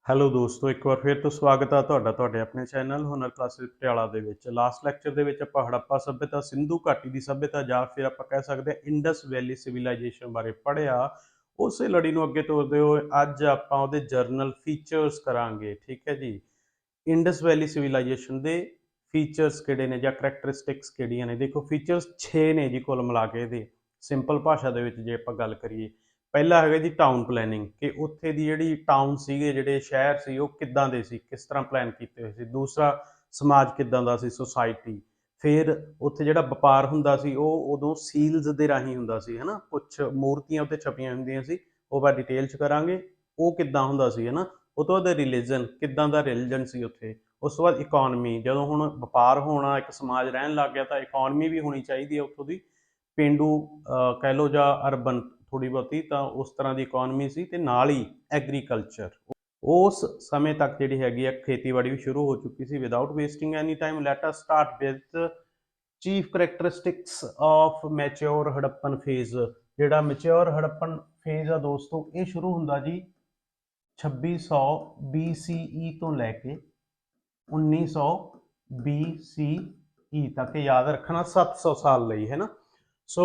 Hello ਦੋਸਤੋ, ਇੱਕ ਵਾਰ ਫਿਰ ਤੋਂ ਸਵਾਗਤ ਆ ਤੁਹਾਡੇ ਆਪਣੇ ਚੈਨਲ ਹੁਨਰ ਕਲਾਸਿਸ ਪਟਿਆਲਾ ਦੇ ਵਿੱਚ। ਲਾਸਟ ਲੈਕਚਰ ਦੇ ਵਿੱਚ ਆਪਾਂ ਹੜੱਪਾ ਸੱਭਿਅਤਾ, ਸਿੰਧੂ ਘਾਟੀ ਦੀ ਸੱਭਿਅਤਾ ਜਾਂ ਫਿਰ ਆਪਾਂ ਕਹਿ ਸਕਦੇ ਹਾਂ ਇੰਡਸ ਵੈਲੀ ਸਿਵਲਾਈਜੇਸ਼ਨ ਬਾਰੇ ਪੜ੍ਹਿਆ। ਉਸੇ ਲੜੀ ਨੂੰ ਅੱਗੇ ਤੋਰਦੇ ਹੋਏ ਅੱਜ ਆਪਾਂ ਉਹਦੇ ਜਰਨਲ ਫੀਚਰਸ ਕਰਾਂਗੇ। ਠੀਕ ਹੈ ਜੀ। ਇੰਡਸ ਵੈਲੀ ਸਿਵਲਾਈਜੇਸ਼ਨ ਦੇ ਫੀਚਰਸ ਕਿਹੜੇ ਨੇ ਜਾਂ ਕਰੈਕਟਰਿਸਟਿਕਸ ਕਿਹੜੀਆਂ ਨੇ? ਦੇਖੋ, ਫੀਚਰਸ 6 ਨੇ ਜੀ ਕੁੱਲ ਮਿਲਾ ਕੇ ਇਹਦੇ। ਸਿੰਪਲ ਭਾਸ਼ਾ ਦੇ ਵਿੱਚ ਜੇ ਆਪਾਂ ਗੱਲ ਕਰੀਏ, ਪਹਿਲਾ ਹੈਗਾ ਜੀ ਟਾਊਨ ਪਲੈਨਿੰਗ, ਕਿ ਉੱਥੇ ਦੀ ਜਿਹੜੀ ਟਾਊਨ ਸੀਗੇ, ਜਿਹੜੇ ਸ਼ਹਿਰ ਸੀ, ਉਹ ਕਿੱਦਾਂ ਦੇ ਸੀ, ਕਿਸ ਤਰ੍ਹਾਂ ਪਲਾਨ ਕੀਤੇ ਹੋਏ ਸੀ। ਦੂਸਰਾ, ਸਮਾਜ ਕਿੱਦਾਂ ਦਾ ਸੀ, ਸੁਸਾਇਟੀ। ਫਿਰ ਉੱਥੇ ਜਿਹੜਾ ਵਪਾਰ ਹੁੰਦਾ ਸੀ ਉਹ ਉਦੋਂ ਸੀਲਸ ਦੇ ਰਾਹੀਂ ਹੁੰਦਾ ਸੀ, ਹੈ ਨਾ। ਕੁਛ ਮੂਰਤੀਆਂ ਉੱਤੇ ਛਪੀਆਂ ਹੁੰਦੀਆਂ ਸੀ, ਉਹ ਆਪਾਂ ਡਿਟੇਲ 'ਚ ਕਰਾਂਗੇ ਉਹ ਕਿੱਦਾਂ ਹੁੰਦਾ ਸੀ, ਹੈ ਨਾ। ਉਹ ਤੋਂ ਬਾਅਦ ਰਿਲੀਜਨ, ਕਿੱਦਾਂ ਦਾ ਰਿਲੀਜਨ ਸੀ ਉੱਥੇ। ਉਸ ਤੋਂ ਬਾਅਦ ਇਕੋਨਮੀ, ਜਦੋਂ ਹੁਣ ਵਪਾਰ ਹੋਣਾ, ਇੱਕ ਸਮਾਜ ਰਹਿਣ ਲੱਗ ਗਿਆ ਤਾਂ ਇਕੋਨਮੀ ਵੀ ਹੋਣੀ ਚਾਹੀਦੀ ਹੈ ਉੱਥੋਂ ਦੀ। ਪੇਂਡੂ ਕਹਿ ਲਓ ਜਾਂ ਅਰਬਨ ਥੋੜ੍ਹੀ ਬਹੁਤੀ, ਤਾਂ ਉਸ ਤਰ੍ਹਾਂ ਦੀ ਇਕੋਨਮੀ ਸੀ। ਅਤੇ ਨਾਲ ਹੀ ਐਗਰੀਕਲਚਰ, ਉਸ ਸਮੇਂ ਤੱਕ ਜਿਹੜੀ ਹੈਗੀ ਆ ਖੇਤੀਬਾੜੀ ਵੀ ਸ਼ੁਰੂ ਹੋ ਚੁੱਕੀ ਸੀ। Without wasting any time let us start with chief characteristics of mature Harappan phase. ਜਿਹੜਾ ਮੈਚਿਓਰ ਹੜੱਪਨ ਫੇਜ਼ ਆ ਦੋਸਤੋ, ਇਹ ਸ਼ੁਰੂ ਹੁੰਦਾ ਜੀ 2600 BCE ਤੋਂ ਲੈ ਕੇ 1900 BCE ਤੱਕ। ਯਾਦ ਰੱਖਣਾ 700 ਸਾਲ ਲਈ, ਹੈ ਨਾ। So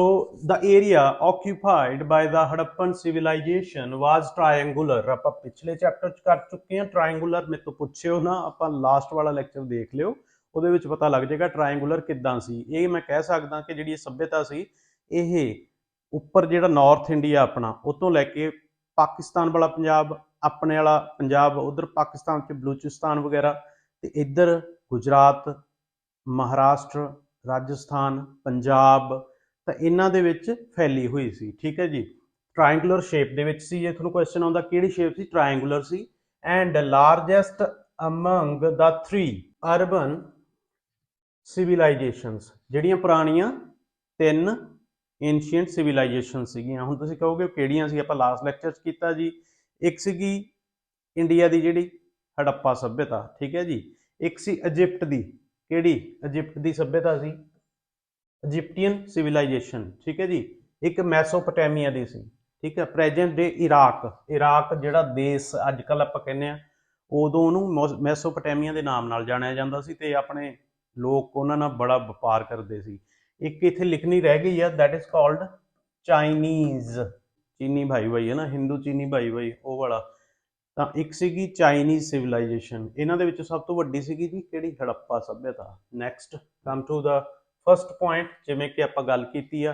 the area occupied by the Harappan civilization was triangular। ਆਪਾਂ ਪਿਛਲੇ ਚੈਪਟਰ 'ਚ ਕਰ ਚੁੱਕੇ ਹਾਂ ਟ੍ਰਾਇੰਗੂਲਰ। ਮੇਰੇ ਤੋਂ ਪੁੱਛਿਓ ਨਾ, ਆਪਾਂ ਲਾਸਟ ਵਾਲਾ ਲੈਕਚਰ ਦੇਖ ਲਿਓ, ਉਹਦੇ ਵਿੱਚ ਪਤਾ ਲੱਗ ਜਾਏਗਾ ਟ੍ਰਾਇੰਗੂਲਰ ਕਿੱਦਾਂ ਸੀ। ਇਹ ਮੈਂ ਕਹਿ ਸਕਦਾ ਕਿ ਜਿਹੜੀ ਸੱਭਿਅਤਾ ਸੀ, ਇਹ ਉੱਪਰ ਜਿਹੜਾ ਨਾਰਥ ਇੰਡੀਆ ਆਪਣਾ, ਉਹ ਤੋਂ ਲੈ ਕੇ ਪਾਕਿਸਤਾਨ ਵਾਲਾ ਪੰਜਾਬ, ਆਪਣੇ ਵਾਲਾ ਪੰਜਾਬ, ਉਧਰ ਪਾਕਿਸਤਾਨ 'ਚ ਬਲੂਚਿਸਤਾਨ ਵਗੈਰਾ, ਤੇ ਇੱਧਰ ਗੁਜਰਾਤ, ਮਹਾਰਾਸ਼ਟਰ, ਰਾਜਸਥਾਨ, ਪੰਜਾਬ, ਤਾਂ ਇਹਨਾਂ ਦੇ ਵਿੱਚ ਫੈਲੀ ਹੋਈ ਸੀ। ਠੀਕ ਹੈ ਜੀ। ਟ੍ਰਾਇੰਗੂਲਰ ਸ਼ੇਪ ਦੇ ਵਿੱਚ ਸੀ। ਜੇ ਤੁਹਾਨੂੰ ਕੁਐਸਚਨ ਆਉਂਦਾ ਕਿਹੜੀ ਸ਼ੇਪ ਸੀ, ਟ੍ਰਾਇੰਗੂਲਰ ਸੀ। And largest among the 3 urban civilisations, ਜਿਹੜੀਆਂ ਪੁਰਾਣੀਆਂ 3 ਏਨਸ਼ੀਅੰਟ ਸਿਵਲਾਈਜੇਸ਼ਨ ਸੀਗੀਆਂ। ਹੁਣ ਤੁਸੀਂ ਕਹੋਗੇ ਕਿਹੜੀਆਂ ਸੀ? ਆਪਾਂ ਲਾਸਟ ਲੈਕਚਰ 'ਚ ਕੀਤਾ ਜੀ। ਇੱਕ ਸੀਗੀ ਇੰਡੀਆ ਦੀ ਜਿਹੜੀ ਹੜੱਪਾ ਸੱਭਿਅਤਾ, ਠੀਕ ਹੈ ਜੀ। ਇੱਕ ਸੀ ਇਜਿਪਟ ਦੀ, ਕਿਹੜੀ ਇਜਿਪਟ ਦੀ ਸੱਭਿਅਤਾ ਸੀ, ਇਜਿਪਟੀਅਨ ਸਿਵਲਾਈਜੇਸ਼ਨ, ਠੀਕ ਹੈ ਜੀ। ਇੱਕ ਮੈਸੋਪੋਟੇਮੀਆ ਦੀ ਸੀ, ਠੀਕ ਹੈ। ਪ੍ਰੈਜੈਂਟ ਡੇ ਇਰਾਕ, ਇਰਾਕ ਜਿਹੜਾ ਦੇਸ਼ ਅੱਜ ਕੱਲ੍ਹ ਆਪਾਂ ਕਹਿੰਦੇ ਹਾਂ, ਉਦੋਂ ਉਹਨੂੰ ਮੈਸੋਪੋਟੇਮੀਆ ਦੇ ਨਾਮ ਨਾਲ ਜਾਣਿਆ ਜਾਂਦਾ ਸੀ, ਤੇ ਆਪਣੇ ਲੋਕ ਉਹਨਾਂ ਨਾਲ ਬੜਾ ਵਪਾਰ ਕਰਦੇ ਸੀ। ਇੱਕ ਇੱਥੇ ਲਿਖਣੀ ਰਹਿ ਗਈ ਆ, ਦੈਟ ਇਜ਼ ਕਾਲਡ ਚਾਈਨੀਜ਼, ਚੀਨੀ ਭਾਈ ਭਾਈ, ਹੈ ਨਾ, ਹਿੰਦੂ ਚੀਨੀ ਭਾਈ ਭਾਈ, ਉਹ ਵਾਲਾ। ਤਾਂ ਇੱਕ ਸੀਗੀ ਚਾਈਨੀਜ਼ ਸਿਵਲਾਈਜੇਸ਼ਨ। ਇਹਨਾਂ ਦੇ ਵਿੱਚ ਸਭ ਤੋਂ ਵੱਡੀ ਸੀਗੀ ਜੀ ਕਿਹੜੀ, ਹੜੱਪਾ ਸੱਭਿਅਤਾ। Next come to the first point, ਜਿਵੇਂ ਕਿ ਆਪਾਂ ਗੱਲ ਕੀਤੀ ਆ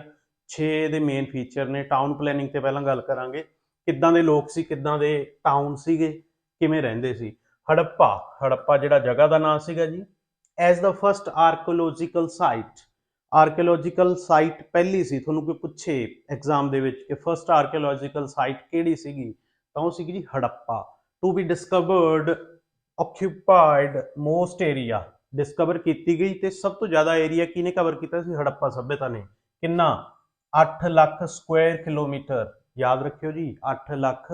6 ਦੇ ਮੇਨ ਫੀਚਰ ਨੇ। ਟਾਊਨ ਪਲੈਨਿੰਗ ਤੇ ਪਹਿਲਾਂ ਗੱਲ ਕਰਾਂਗੇ, ਕਿੱਦਾਂ ਦੇ ਲੋਕ ਸੀ, ਕਿੱਦਾਂ ਦੇ ਟਾਊਨ ਸੀਗੇ, ਕਿਵੇਂ ਰਹਿੰਦੇ ਸੀ। ਹੜੱਪਾ, ਹੜੱਪਾ ਜਿਹੜਾ ਜਗ੍ਹਾ ਦਾ ਨਾਮ ਸੀਗਾ ਜੀ। As the first archaeological site, archaeological site ਪਹਿਲੀ ਸੀ। ਤੁਹਾਨੂੰ ਕੋਈ ਪੁੱਛੇ ਐਗਜ਼ਾਮ ਦੇ ਵਿੱਚ ਕਿ ਫਸਟ ਆਰਕੋਲੋਜੀਕਲ ਸਾਈਟ ਕਿਹੜੀ ਸੀਗੀ, ਤਾਂ ਉਹ ਸੀਗੀ ਜੀ Harappa. To be discovered occupied most area, discover ਕੀਤੀ ਗਈ ਤੇ ਸਭ ਤੋਂ ਜ਼ਿਆਦਾ ਏਰੀਆ ਕਿਹਨੇ ਕਵਰ ਕੀਤਾ ਸੀ, ਹੜੱਪਾ ਸੱਭਿਅਤਾ ਨੇ। ਕਿੰਨਾ, 8 ਲੱਖ ਸਕੁਆਇਰ ਕਿਲੋਮੀਟਰ। ਯਾਦ ਰੱਖਿਓ ਜੀ, 8 lakh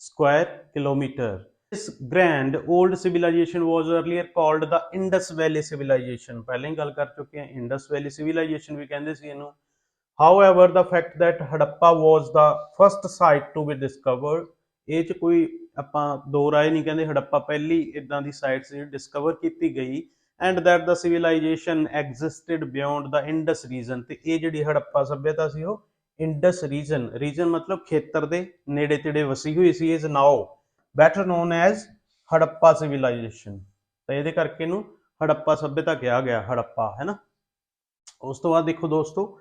Square kilometre. This grand old civilization was earlier called the Indus Valley civilization। ਪਹਿਲਾਂ ਹੀ ਗੱਲ ਕਰ ਚੁੱਕੇ ਹਾਂ, ਇੰਡਸ ਵੈਲੀ ਸਿਵਲਾਈਜੇਸ਼ਨ ਵੀ ਕਹਿੰਦੇ ਸੀ ਇਹਨੂੰ। However, the fact that Harappa was the first site to be discovered, ਇਹ 'ਚ ਕੋਈ ਆਪਾਂ ਦੋ ਰਾਏ ਨਹੀਂ, ਕਹਿੰਦੇ ਹੜੱਪਾ ਪਹਿਲੀ ਇੱਦਾਂ ਦੀ ਸਾਈਟ ਸੀ ਡਿਸਕਵਰ ਕੀਤੀ ਗਈ। And that the civilisation existed beyond the Indus region, ਤੇ ਇਹ ਜਿਹੜੀ ਹੜੱਪਾ ਸੱਭਿਅਤਾ ਸੀ ਉਹ ਇੰਡਸ ਰੀਜਨ, ਰੀਜਨ ਮਤਲਬ ਖੇਤਰ ਦੇ ਨੇੜੇ ਤੇੜੇ ਵਸੀ ਹੋਈ ਸੀ। Is now better known as Harappa civilisation, ਤਾਂ ਇਹਦੇ ਕਰਕੇ ਇਹਨੂੰ ਹੜੱਪਾ ਸੱਭਿਅਤਾ ਕਿਹਾ ਗਿਆ, ਹੜੱਪਾ, ਹੈ ਨਾ। ਉਸ ਤੋਂ ਬਾਅਦ ਦੇਖੋ ਦੋਸਤੋ,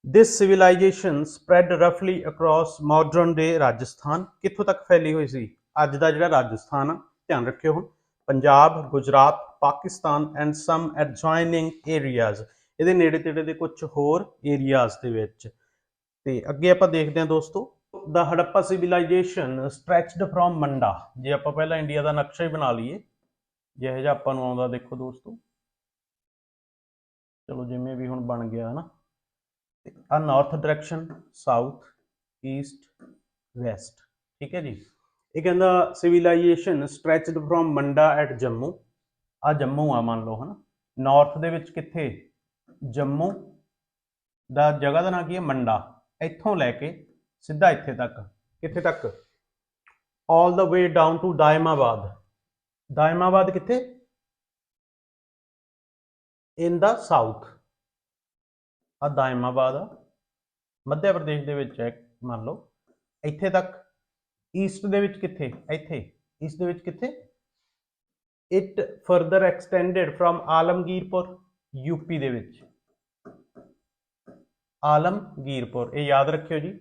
ਦਿਸ ਸਿਵਲਾਈਜੇਸ਼ਨ ਸਪਰੈਡ ਰਫਲੀ ਅਕ੍ਰੋਸ ਮਾਡਰਨ ਡੇ ਰਾਜਸਥਾਨ। ਕਿੱਥੋਂ ਤੱਕ ਫੈਲੀ ਹੋਈ ਸੀ? ਅੱਜ ਦਾ ਜਿਹੜਾ ਰਾਜਸਥਾਨ ਆ, ਧਿਆਨ ਰੱਖਿਓ ਹੁਣ, Punjab, Gujarat, Pakistan and sum adjoining areas, ਇਹਦੇ ਨੇੜੇ ਤੇੜੇ ਦੇ ਕੁਝ ਹੋਰ ਏਰੀਆਜ਼ ਦੇ ਵਿੱਚ। ਤੇ ਅੱਗੇ ਆਪਾਂ ਦੇਖਦੇ ਹਾਂ ਦੋਸਤੋ, ਦਾ ਹੜੱਪਾ ਸਿਵਲਾਈਜੇਸ਼ਨ ਸਟ੍ਰੈਚਡ ਫਰੋਮ ਮੰਡਾ। ਜੇ ਆਪਾਂ ਪਹਿਲਾਂ ਇੰਡੀਆ ਦਾ ਨਕਸ਼ਾ ਹੀ ਬਣਾ ਲਈਏ, ਜਿਹੋ ਜਿਹਾ ਆਪਾਂ ਨੂੰ ਆਉਂਦਾ, ਦੇਖੋ ਦੋਸਤੋ, ਚਲੋ ਜਿਵੇਂ ਵੀ ਹੁਣ ਬਣ ਗਿਆ, ਹੈ ਨਾ। ਆ north direction, south, East, West, ਠੀਕ ਹੈ ਜੀ। ਇਹ ਕਹਿੰਦਾ ਸਿਵਲਾਈਜੇਸ਼ਨ ਸਟ੍ਰੈਚਡ ਫਰੋਮ ਮੰਡਾ ਐਟ ਜੰਮੂ, ਆ ਜੰਮੂ ਆ ਮੰਨ ਲਓ, ਹੈ ਨਾ। ਨਾਰਥ ਦੇ ਵਿੱਚ ਕਿੱਥੇ, ਜੰਮੂ ਦਾ ਜਗ੍ਹਾ ਦਾ ਨਾਂ ਕੀ ਹੈ, ਮੰਡਾ। ਇੱਥੋਂ ਲੈ ਕੇ ਸਿੱਧਾ ਇੱਥੇ ਤੱਕ, ਕਿੱਥੇ ਤੱਕ, ਆਲ ਦਾ ਵੇ ਡਾਊਨ ਟੂ ਦਾਇਮਾਬਾਦ, ਦਾਇਮਾਬਾਦ ਕਿੱਥੇ? ਇਨ ਦਾ ਸਾਊਥ। ਆ ਦਾਇਮਾਬਾਦ ਆ, ਮੱਧ ਪ੍ਰਦੇਸ਼ ਦੇ ਵਿੱਚ ਹੈ, ਮੰਨ ਲਓ ਇੱਥੇ ਤੱਕ। ਈਸਟ ਦੇ ਵਿੱਚ ਕਿੱਥੇ? ਇੱਥੇ ਈਸਟ ਦੇ ਵਿੱਚ ਕਿੱਥੇ? It further extended from Alamgirpur, UP ਦੇ ਵਿੱਚ। ਆਲਮਗੀਰਪੁਰ, ਇਹ ਯਾਦ ਰੱਖਿਓ ਜੀ।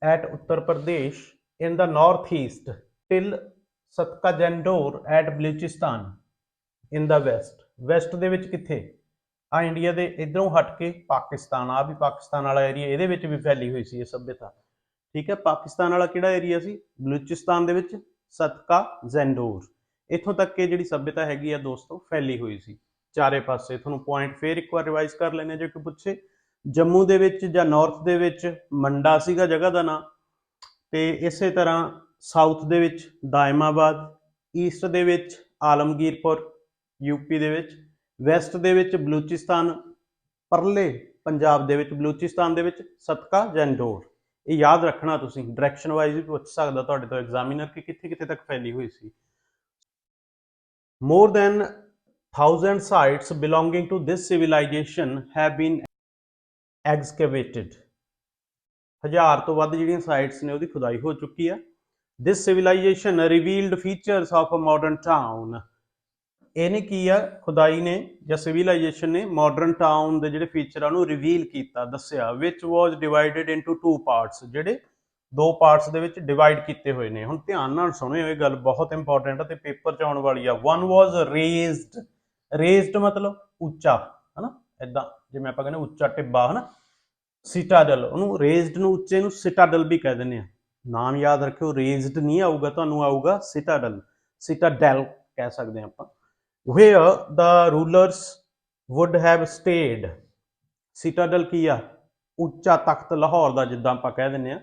At Uttar Pradesh in the north east till Sutkagendor at Baluchistan in the west. West ਦੇ ਵਿੱਚ ਕਿੱਥੇ? ਆ ਇੰਡੀਆ ਦੇ ਇਧਰੋਂ ਹਟ ਕੇ ਪਾਕਿਸਤਾਨ, ਆ ਵੀ ਪਾਕਿਸਤਾਨ ਵਾਲਾ ਏਰੀਆ, ਇਹਦੇ ਵਿੱਚ ਵੀ ਫੈਲੀ ਹੋਈ ਸੀ ਇਹ ਸਭਿਅਤਾ। ਠੀਕ ਹੈ, ਪਾਕਿਸਤਾਨ ਵਾਲਾ ਕਿਹੜਾ ਏਰੀਆ ਸੀ? ਬਲੂਚਿਸਤਾਨ ਦੇ ਵਿੱਚ ਸਤਕਾਜੈਂਡੋਰ। ਇੱਥੋਂ ਤੱਕ ਇਹ ਜਿਹੜੀ ਸਭਿਅਤਾ ਹੈਗੀ ਆ ਦੋਸਤੋ ਫੈਲੀ ਹੋਈ ਸੀ ਚਾਰੇ ਪਾਸੇ। ਤੁਹਾਨੂੰ ਪੁਆਇੰਟ ਫੇਰ ਇੱਕ ਵਾਰ ਰਿਵਾਈਜ਼ ਕਰ ਲੈਣੇ ਜੇ ਕੋਈ ਪੁੱਛੇ। ਜੰਮੂ ਦੇ ਵਿੱਚ ਜਾਂ ਨਾਰਥ ਦੇ ਵਿੱਚ ਮੰਡਾ ਸੀਗਾ ਜਗ੍ਹਾ ਦਾ ਨਾਂ, ਤੇ ਇਸੇ ਤਰ੍ਹਾਂ ਸਾਊਥ ਦੇ ਵਿੱਚ ਦਾਇਮਾਬਾਦ, ਈਸਟ ਦੇ ਵਿੱਚ ਆਲਮਗੀਰਪੁਰ ਯੂਪੀ ਦੇ ਵਿੱਚ, ਵੈਸਟ ਦੇ ਵਿੱਚ ਬਲੂਚਿਸਤਾਨ, ਪਰਲੇ ਪੰਜਾਬ ਦੇ ਵਿੱਚ ਬਲੂਚਿਸਤਾਨ ਦੇ ਵਿੱਚ ਸਤਕਾਜੈਂਡੋਰ। ਇਹ ਯਾਦ ਰੱਖਣਾ ਤੁਸੀਂ, ਡਾਇਰੈਕਸ਼ਨ ਵਾਈਜ਼ ਵੀ ਪੁੱਛ ਸਕਦਾ ਤੁਹਾਡੇ ਤੋਂ ਐਗਜ਼ਾਮੀਨਰ ਕਿ ਕਿੱਥੇ ਕਿੱਥੇ ਤੱਕ ਫੈਲੀ ਹੋਈ ਸੀ। More than 1,000 sites belonging to this civilization have been excavated। 1000 ਤੋਂ ਵੱਧ ਜਿਹੜੀਆਂ ਸਾਈਟਸ ਨੇ ਉਹਦੀ ਖੁਦਾਈ ਹੋ ਚੁੱਕੀ ਆ। This civilization revealed features of a modern town। ਇਹਨੇ ਕੀ ਆ, ਖੁਦਾਈ ਨੇ ਜਾਂ ਸਿਵਲਾਈਜੇਸ਼ਨ ਨੇ ਮਾਡਰਨ ਟਾਊਨ ਦੇ ਜਿਹੜੇ ਫੀਚਰ ਆ ਉਹਨੂੰ ਰਿਵੀਲ ਕੀਤਾ, ਦੱਸਿਆ। which was divided into two parts, ਜਿਹੜੇ ਦੋ ਪਾਰਟਸ ਦੇ ਵਿੱਚ ਡਿਵਾਈਡ ਕੀਤੇ ਹੋਏ ਨੇ। ਹੁਣ ਧਿਆਨ ਨਾਲ ਸੁਣਿਓ, ਇਹ ਗੱਲ ਬਹੁਤ ਇੰਪੋਰਟੈਂਟ ਆ ਤੇ ਪੇਪਰ 'ਚ ਆਉਣ ਵਾਲੀ ਆ। one was raised। raised ਮਤਲਬ ਉੱਚਾ, ਹਨਾ, ਏਦਾਂ ਜਿਵੇਂ ਆਪਾਂ ਕਹਿੰਦੇ ਉੱਚਾ ਟਿੱਬਾ, ਹਨਾ। ਸਿਟਾਡਲ, ਉਹਨੂੰ ਰੇਜ਼ਡ ਨੂੰ ਉੱਚੇ ਨੂੰ ਸਿਟਾਡਲ ਵੀ ਕਹਿ ਦਿੰਦੇ ਆ। ਨਾਮ ਯਾਦ ਰੱਖਿਓ, ਰੇਜ਼ਡ ਨਹੀਂ ਆਊਗਾ ਤੁਹਾਨੂੰ, ਆਊਗਾ ਸਿਟਾਡਲ, ਸਿਟਾਡੈਲ ਕਹਿ ਸਕਦੇ ਹਾਂ ਆਪਾਂ। where the rulers would have stayed। ਸਿਟਾਡਲ ਕੀ ਆ? ਉੱਚਾ ਤਖਤ, ਲਾਹੌਰ ਦਾ ਜਿੱਦਾਂ ਆਪਾਂ ਕਹਿ ਦਿੰਦੇ ਆ।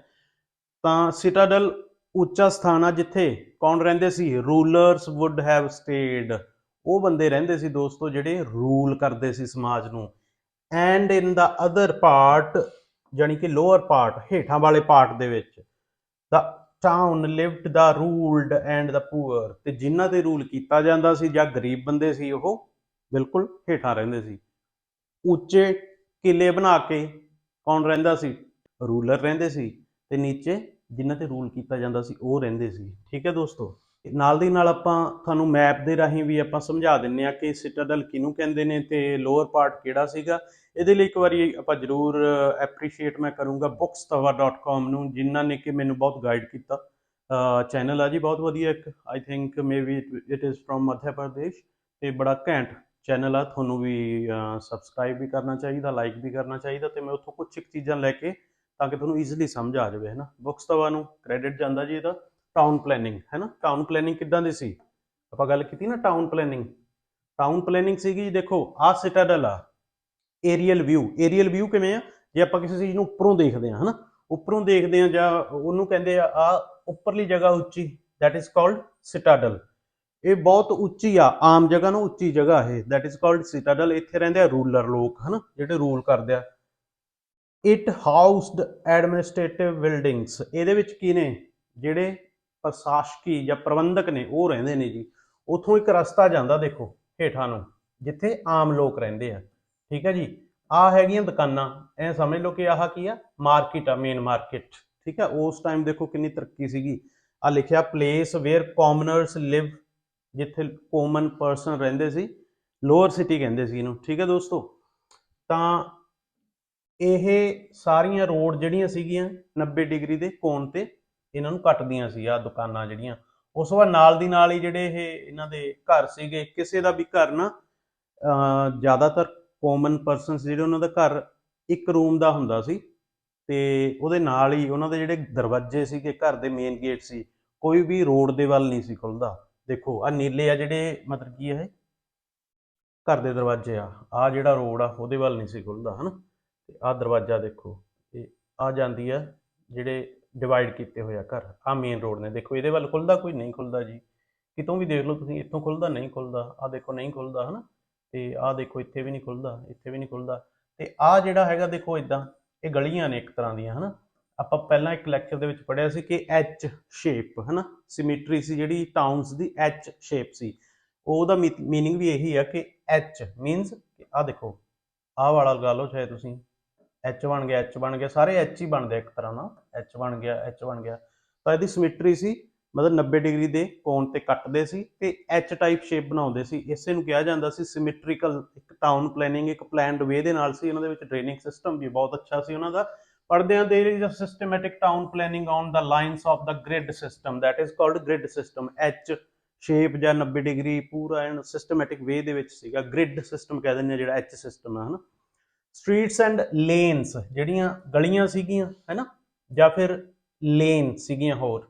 ਤਾਂ ਸਿਟਾਡਲ ਉੱਚਾ ਸਥਾਨ ਆ ਜਿੱਥੇ ਕੌਣ ਰਹਿੰਦੇ ਸੀ? Rulers wood have stayed. ਉਹ ਬੰਦੇ ਰਹਿੰਦੇ ਸੀ ਦੋਸਤੋ ਜਿਹੜੇ ਰੂਲ ਕਰਦੇ ਸੀ ਸਮਾਜ ਨੂੰ। And in the other part, ਜਾਨੀ ਕਿ ਲੋਅਰ ਪਾਰਟ, ਹੇਠਾਂ ਵਾਲੇ ਪਾਰਟ ਦੇ ਵਿੱਚ, the town lived the ruled and the poor. ਤੇ ਜਿਨ੍ਹਾਂ ਤੇ ਰੂਲ ਕੀਤਾ ਜਾਂਦਾ ਸੀ ਜਾਂ ਗਰੀਬ ਬੰਦੇ ਸੀ ਉਹ ਬਿਲਕੁਲ ਹੇਠਾਂ ਰਹਿੰਦੇ ਸੀ। ਉੱਚੇ ਕਿਲੇ ਬਣਾ ਕੇ ਕੌਣ ਰਹਿੰਦਾ ਸੀ? ਰੂਲਰ ਰਹਿੰਦੇ ਸੀ, ਤੇ ਨੀਚੇ ਜਿਨ੍ਹਾਂ ਤੇ ਰੂਲ ਕੀਤਾ ਜਾਂਦਾ ਸੀ ਉਹ ਰਹਿੰਦੇ ਸੀ। ਠੀਕ ਹੈ ਦੋਸਤੋ, ਨਾਲ ਦੀ ਨਾਲ ਆਪਾਂ ਤੁਹਾਨੂੰ ਮੈਪ ਦੇ ਰਾਹੀਂ ਵੀ ਆਪਾਂ ਸਮਝਾ ਦਿੰਨੇ ਆ ਕਿ ਸਿਟਾਡਲ ਕਿਹਨੂੰ ਕਹਿੰਦੇ ਨੇ ਤੇ ਲੋਅਰ ਪਾਰਟ ਕਿਹੜਾ ਸੀਗਾ। ਇਹਦੇ ਲਈ ਇੱਕ ਵਾਰੀ ਆਪਾਂ ਜ਼ਰੂਰ ਐਪਰੀਸ਼ੀਏਟ ਮੈਂ ਕਰੂੰਗਾ bookstawa.com ਨੂੰ, ਜਿਨ੍ਹਾਂ ਨੇ ਕਿ ਮੈਨੂੰ ਬਹੁਤ ਗਾਈਡ ਕੀਤਾ। ਚੈਨਲ ਆ ਜੀ ਬਹੁਤ ਵਧੀਆ, ਇੱਕ I think may be it is from Madhya Pradesh, ਤੇ ਬੜਾ ਘੈਂਟ ਚੈਨਲ ਆ। ਤੁਹਾਨੂੰ ਵੀ ਸਬਸਕ੍ਰਾਈਬ ਵੀ ਕਰਨਾ ਚਾਹੀਦਾ, ਲਾਈਕ ਵੀ ਕਰਨਾ ਚਾਹੀਦਾ। ਤੇ ਮੈਂ ਉੱਥੋਂ ਕੁਛ ਇੱਕ ਚੀਜ਼ਾਂ ਲੈ ਕੇ ਤਾਂ ਕਿ ਤੁਹਾਨੂੰ ਈਜ਼ੀਲੀ ਸਮਝ ਆ ਜਾਵੇ, ਹੈ ਨਾ। ਬੁੱਕਸਤਵਾ ਨੂੰ ਕ੍ਰੈਡਿਟ ਜਾਂਦਾ ਜੀ ਇਹਦਾ। ਟਾਊਨ ਪਲੈਨਿੰਗ, ਹੈ ਨਾ। ਟਾਊਨ ਪਲੈਨਿੰਗ ਕਿੱਦਾਂ ਦੀ ਸੀ? ਆਪਾਂ ਗੱਲ ਕੀਤੀ ਨਾ ਟਾਊਨ ਪਲੈਨਿੰਗ। ਟਾਊਨ ਪਲੈਨਿੰਗ ਸੀਗੀ, ਦੇਖੋ ਆਹ ਸਿਟਾਡਲ ਆ। ਏਰੀਅਲ ਵਿਊ, ਏਰੀਅਲ ਵਿਊ ਕਿਵੇਂ ਆ? ਜੇ ਆਪਾਂ ਕਿਸੇ ਚੀਜ਼ ਨੂੰ ਉੱਪਰੋਂ ਦੇਖਦੇ ਹਾਂ, ਹੈ ਨਾ, ਉੱਪਰੋਂ ਦੇਖਦੇ ਹਾਂ, ਜਾਂ ਉਹਨੂੰ ਕਹਿੰਦੇ ਆ ਉੱਪਰਲੀ ਜਗ੍ਹਾ ਉੱਚੀ, ਦੈਟ ਇਜ਼ ਕਾਲਡ ਸਿਟਾਡਲ। ਇਹ ਬਹੁਤ ਉੱਚੀ ਆ, ਆਮ ਜਗ੍ਹਾ ਨੂੰ ਉੱਚੀ ਜਗ੍ਹਾ ਇਹ, ਦੈਟ ਇਜ਼ ਕਾਲਡ ਸਿਟਾਡਲ। ਇੱਥੇ ਰਹਿੰਦੇ ਆ ਰੂਲਰ ਲੋਕ, ਹੈ ਨਾ, ਜਿਹੜੇ ਰੂਲ ਕਰਦੇ ਆ। It housed administrative buildings. ਇਹਦੇ ਵਿੱਚ ਕੀ ਨੇ? ਜਿਹੜੇ ਪ੍ਰਸ਼ਾਸਕੀ ਜਾਂ ਪ੍ਰਬੰਧਕ ਨੇ ਉਹ ਰਹਿੰਦੇ ਨੇ ਜੀ। ਉੱਥੋਂ ਇੱਕ ਰਸਤਾ ਜਾਂਦਾ ਦੇਖੋ ਹੇਠਾਂ ਨੂੰ, ਜਿੱਥੇ ਆਮ ਲੋਕ ਰਹਿੰਦੇ ਆ। ਠੀਕ ਹੈ ਜੀ, ਆਹ ਹੈਗੀਆਂ ਦੁਕਾਨਾਂ। ਐ ਸਮਝ ਲਓ ਕਿ ਆਹ ਕੀ ਆ? ਮਾਰਕੀਟ ਆ, ਮੇਨ ਮਾਰਕੀਟ। ਠੀਕ ਹੈ, ਉਸ ਟਾਈਮ ਦੇਖੋ ਕਿੰਨੀ ਤਰੱਕੀ ਸੀਗੀ। ਆ ਲਿਖਿਆ ਪਲੇਸ ਵੇਅਰ ਕਾਮਨਰਸ ਲਿਵ, ਜਿੱਥੇ ਕਾਮਨ ਪਰਸਨ ਰਹਿੰਦੇ ਸੀ, ਲੋਅਰ ਸਿਟੀ ਕਹਿੰਦੇ ਸੀ ਇਹਨੂੰ। ਠੀਕ ਹੈ ਦੋਸਤੋ, ਤਾਂ ਇਹ ਸਾਰੀਆਂ ਰੋਡ ਜਿਹੜੀਆਂ ਸੀਗੀਆਂ 90 ਡਿਗਰੀ ਦੇ ਕੋਣ ਤੇ ਇਹਨਾਂ ਨੂੰ ਕੱਟਦੀਆਂ ਸੀ ਆ ਦੁਕਾਨਾਂ ਜਿਹੜੀਆਂ। ਉਸ ਤੋਂ ਬਾਅਦ ਨਾਲ ਦੀ ਨਾਲ ਹੀ ਜਿਹੜੇ ਇਹ ਇਹਨਾਂ ਦੇ ਘਰ ਸੀਗੇ, ਕਿਸੇ ਦਾ ਵੀ ਘਰ ਨਾ ਜ਼ਿਆਦਾਤਰ ਕਾਮਨ ਪਰਸਨਸ ਜਿਹੜੇ ਉਹਨਾਂ ਦਾ ਘਰ ਇੱਕ ਰੂਮ ਦਾ ਹੁੰਦਾ ਸੀ, ਤੇ ਉਹਦੇ ਨਾਲ ਹੀ ਉਹਨਾਂ ਦੇ ਜਿਹੜੇ ਦਰਵਾਜ਼ੇ ਸੀਗੇ, ਘਰ ਦੇ ਮੇਨ ਗੇਟ ਸੀ, ਕੋਈ ਵੀ ਰੋਡ ਦੇ ਵੱਲ ਨਹੀਂ ਸੀ ਖੁੱਲਦਾ। ਦੇਖੋ ਆ ਨੀਲੇ ਆ ਜਿਹੜੇ, ਮਤਲਬ ਕੀ ਇਹ ਘਰ ਦੇ ਦਰਵਾਜ਼ੇ ਆ, ਆ ਜਿਹੜਾ ਰੋਡ ਆ ਉਹਦੇ ਵੱਲ ਨਹੀਂ ਸੀ ਖੁੱਲਦਾ, ਹਨਾ। ਤੇ ਆਹ ਦਰਵਾਜ਼ਾ ਦੇਖੋ, ਇਹ ਆ ਜਾਂਦੀ ਆ ਜਿਹੜੇ ਡਿਵਾਈਡ ਕੀਤੇ ਹੋਏ ਆ ਘਰ, ਆ ਮੇਨ ਰੋਡ ਨੇ। ਦੇਖੋ ਇਹਦੇ ਵੱਲ ਖੁੱਲਦਾ, ਕੋਈ ਨਹੀਂ ਖੁੱਲਦਾ ਜੀ। ਕਿਤੋਂ ਵੀ ਦੇਖ ਲਓ ਤੁਸੀਂ, ਇੱਥੋਂ ਖੁੱਲਦਾ ਨਹੀਂ ਖੁੱਲਦਾ, ਆਹ ਦੇਖੋ ਨਹੀਂ ਖੁੱਲਦਾ, ਹਨਾ। ਤੇ ਆਹ ਦੇਖੋ ਇੱਥੇ ਵੀ ਨਹੀਂ ਖੁੱਲਦਾ, ਇੱਥੇ ਵੀ ਨਹੀਂ ਖੁੱਲਦਾ। ਤੇ ਆਹ ਜਿਹੜਾ ਹੈਗਾ ਦੇਖੋ ਇਦਾਂ, ਇਹ ਗਲੀਆਂ ਨੇ ਇੱਕ ਤਰ੍ਹਾਂ ਦੀਆਂ, ਹਨਾ। ਆਪਾਂ ਪਹਿਲਾਂ ਇੱਕ ਲੈਕਚਰ ਦੇ ਵਿੱਚ ਪੜ੍ਹਿਆ ਸੀ ਕਿ ਐਚ ਸ਼ੇਪ ਹੈ ਨਾ, ਸਿਮੈਟਰੀ ਸੀ ਜਿਹੜੀ ਟਾਊਨਸ ਦੀ, ਐਚ ਸ਼ੇਪ ਸੀ। ਉਹਦਾ ਮੀਨਿੰਗ ਵੀ ਇਹੀ ਆ ਕਿ ਐਚ ਮੀਨਸ ਆਹ ਦੇਖੋ, ਆਹ ਵਾਲਾ ਲਗਾ ਲਓ ਚਾਹੇ ਤੁਸੀਂ, ਐਚ ਬਣ ਗਿਆ, ਐਚ ਬਣ ਗਿਆ, ਸਾਰੇ ਐਚ ਹੀ ਬਣਦੇ ਇੱਕ ਤਰ੍ਹਾਂ ਨਾਲ, ਐਚ ਬਣ ਗਿਆ, ਐਚ ਬਣ ਗਿਆ। ਤਾਂ ਇਹਦੀ ਸਿਮੈਟਰੀ ਸੀ, ਮਤਲਬ 90 ਡਿਗਰੀ ਦੇ ਕੋਣ ਤੇ ਕੱਟਦੇ ਸੀ ਤੇ ਐਚ ਟਾਈਪ ਸ਼ੇਪ ਬਣਾਉਂਦੇ ਸੀ। ਇਸੇ ਨੂੰ ਕਿਹਾ ਜਾਂਦਾ ਸੀ ਸਿਮੈਟਰੀਕਲ। ਇੱਕ ਟਾਊਨ ਪਲੈਨਿੰਗ ਇੱਕ ਪਲੈਨਡ ਵੇ ਦੇ ਨਾਲ ਸੀ। ਉਹਨਾਂ ਦੇ ਵਿੱਚ ਡਰੇਨਿੰਗ ਸਿਸਟਮ ਵੀ ਬਹੁਤ ਅੱਛਾ ਸੀ ਉਹਨਾਂ ਦਾ। ਪੜ੍ਹਦੇ ਹਾਂ, there is a systematic town planning on the lines of the grid system that is called grid system। H shape ਜਾਂ 90 ਡਿਗਰੀ ਪੂਰਾ ਐਨ ਸਿਸਟਮੈਟਿਕ ਵੇ ਦੇ ਵਿੱਚ ਸੀਗਾ, ਗ੍ਰਿਡ ਸਿਸਟਮ ਕਹਿ ਦਿੰਦੇ ਆ ਜਿਹੜਾ ਐਚ ਸਿਸਟਮ ਹੈ, ਹਨਾ। ਸਟਰੀਟਸ ਐਂਡ ਲੇਨਸ, ਜਿਹੜੀਆਂ ਗਲੀਆਂ ਸੀਗੀਆਂ ਹੈ ਨਾ, ਜਾਂ ਫਿਰ ਲੇਨ ਸੀਗੀਆਂ, ਹੋਰ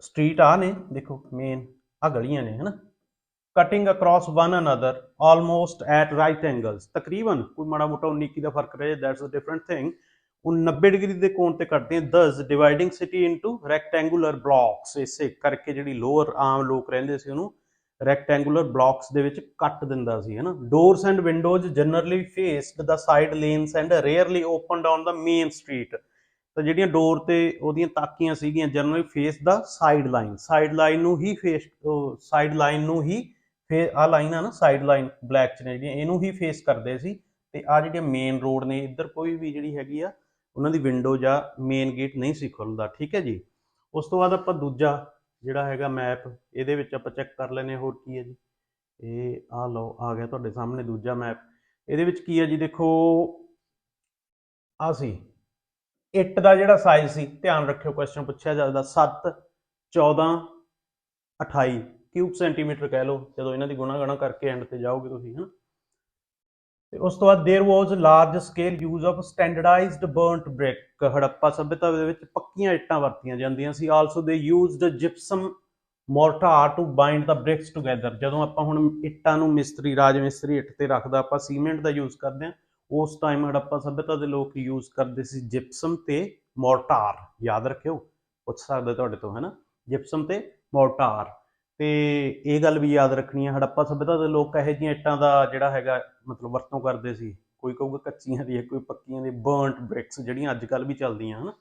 ਸਟਰੀਟ ਆ ਨੇ ਦੇਖੋ ਮੇਨ, ਆ ਗਲੀਆਂ ਨੇ, ਹਨਾ। Cutting across one another almost at right angles, ਤਕਰੀਬਨ ਕੋਈ ਮਾੜਾ ਮੋਟਾ 19 ਦਾ ਫਰਕ ਰਹੇ, ਦੈਟਸ ਅ ਡਿਫਰੈਂਟ ਥਿੰਗ। ਉਹ 90 ਡਿਗਰੀ ਦੇ ਕੋਣ ਤੇ ਕੱਟਦੇ ਆ, ਦਸ dividing city into rectangular blocks. ਇਸੇ ਕਰਕੇ ਜਿਹੜੀ ਲੋਅਰ ਆਮ ਲੋਕ ਰਹਿੰਦੇ ਸੀ ਉਹਨੂੰ ਰੈਕਟੈਂਗੂਲਰ ਬਲੌਕਸ ਦੇ ਵਿੱਚ ਕੱਟ ਦਿੰਦਾ ਸੀ, ਹੈ ਨਾ। Doors and windows generally faced the side lanes and rarely opened on the main street. ਤਾਂ ਜਿਹੜੀਆਂ ਡੋਰ ਤੇ ਉਹਦੀਆਂ ਤਾਕੀਆਂ ਸੀਗੀਆਂ ਜਨਰਲੀ ਫੇਸ ਦਾ ਸਾਈਡ ਲਾਈਨ, ਸਾਈਡ ਲਾਈਨ ਨੂੰ ਹੀ ਫੇਸ, ਸਾਈਡ ਲਾਈਨ ਨੂੰ ਹੀ ਫੇਰ, ਆਹ ਲਾਈਨ ਆ ਨਾ ਸਾਈਡ ਲਾਈਨ ਬਲੈਕ ਚ ਨੇ ਜਿਹੜੀਆਂ, ਇਹਨੂੰ ਹੀ ਫੇਸ ਕਰਦੇ ਸੀ। ਤੇ ਆਹ ਜਿਹੜੀਆਂ ਮੇਨ ਰੋਡ ਨੇ, ਇੱਧਰ ਕੋਈ ਵੀ ਜਿਹੜੀ ਹੈਗੀ ਆ ਉਹਨਾਂ ਦੀ ਵਿੰਡੋ ਜਾਂ ਮੇਨ ਗੇਟ ਨਹੀਂ ਸੀ ਖੁੱਲਦਾ, ਠੀਕ ਹੈ ਜੀ। ਉਸ ਤੋਂ ਬਾਅਦ ਆਪਾਂ ਦੂਜਾ ਜਿਹੜਾ ਹੈਗਾ ਮੈਪ, ਇਹਦੇ ਵਿੱਚ ਆਪਾਂ ਚੈੱਕ ਕਰ ਲੈਂਦੇ ਹਾਂ ਹੋਰ ਕੀ ਹੈ ਜੀ। ਇਹ ਆਹ ਲਓ ਆ ਗਿਆ ਤੁਹਾਡੇ ਸਾਹਮਣੇ ਦੂਜਾ ਮੈਪ। ਇਹਦੇ ਵਿੱਚ ਕੀ ਹੈ ਜੀ, ਦੇਖੋ ਆਹ ਸੀ ਇੱਟ ਦਾ ਜਿਹੜਾ ਸਾਈਜ਼ ਸੀ, ਧਿਆਨ ਰੱਖਿਓ ਕੁਐਸਚਨ ਪੁੱਛਿਆ ਜਾਂਦਾ, 7, 14, 28 ਕਿਊਬ ਸੈਂਟੀਮੀਟਰ ਕਹਿ ਲਓ ਜਦੋਂ ਇਹਨਾਂ ਦੀ ਗੁਣਾ ਕਰਕੇ ਐਂਡ ਤੇ ਜਾਓਗੇ ਤੁਸੀਂ, ਹੈ ਨਾ। ਤੇ ਉਸ ਤੋਂ ਬਾਅਦ there was large scale use of standardised burnt brick. Harappa ਸਭਿਅਤਾ ਦੇ ਵਿੱਚ ਪੱਕੀਆਂ ਇੱਟਾਂ ਵਰਤੀਆਂ ਜਾਂਦੀਆਂ ਸੀ। Also they used gypsum mortar to bind the bricks together. ਜਦੋਂ ਆਪਾਂ ਹੁਣ ਇੱਟਾਂ ਨੂੰ ਮਿਸਤਰੀ, ਰਾਜ ਮਿਸਤਰੀ ਇੱਟ ਤੇ ਰੱਖਦਾ, ਆਪਾਂ ਸੀਮੈਂਟ ਦਾ ਯੂਜ਼ ਕਰਦੇ ਹਾਂ। ਉਸ ਟਾਈਮ ਹੜੱਪਾ ਸਭਿਅਤਾ ਦੇ ਲੋਕ ਯੂਜ਼ ਕਰਦੇ ਸੀ ਜਿਪਸਮ ਤੇ ਮੋਰਟਾਰ। ਯਾਦ ਰੱਖਿਓ, ਪੁੱਛ ਸਕਦੇ ਤੁਹਾਡੇ ਤੋਂ, ਹੈ ਨਾ, ਜਿਪਸਮ ਤੇ ਮੋਰਟਾਰ। ਤੇ ਇਹ ਗੱਲ ਵੀ ਯਾਦ ਰੱਖਣੀ ਹੈ, ਹੜੱਪਾ ਸਭਿਅਤਾ ਦੇ ਲੋਕ ਇਹੋ ਜਿਹੀਆਂ ਇੱਟਾਂ ਦਾ ਜਿਹੜਾ ਹੈਗਾ ਮਤਲਬ ਵਰਤੋਂ ਕਰਦੇ ਸੀ। ਕੋਈ ਕਹੂਗਾ ਕੱਚੀਆਂ ਦੀ, ਕੋਈ ਪੱਕੀਆਂ ਦੀ, ਬਰਨਟ ਬ੍ਰਿਕਸ ਜਿਹੜੀਆਂ ਅੱਜ ਕੱਲ੍ਹ ਵੀ ਚੱਲਦੀਆਂ, ਹਨ,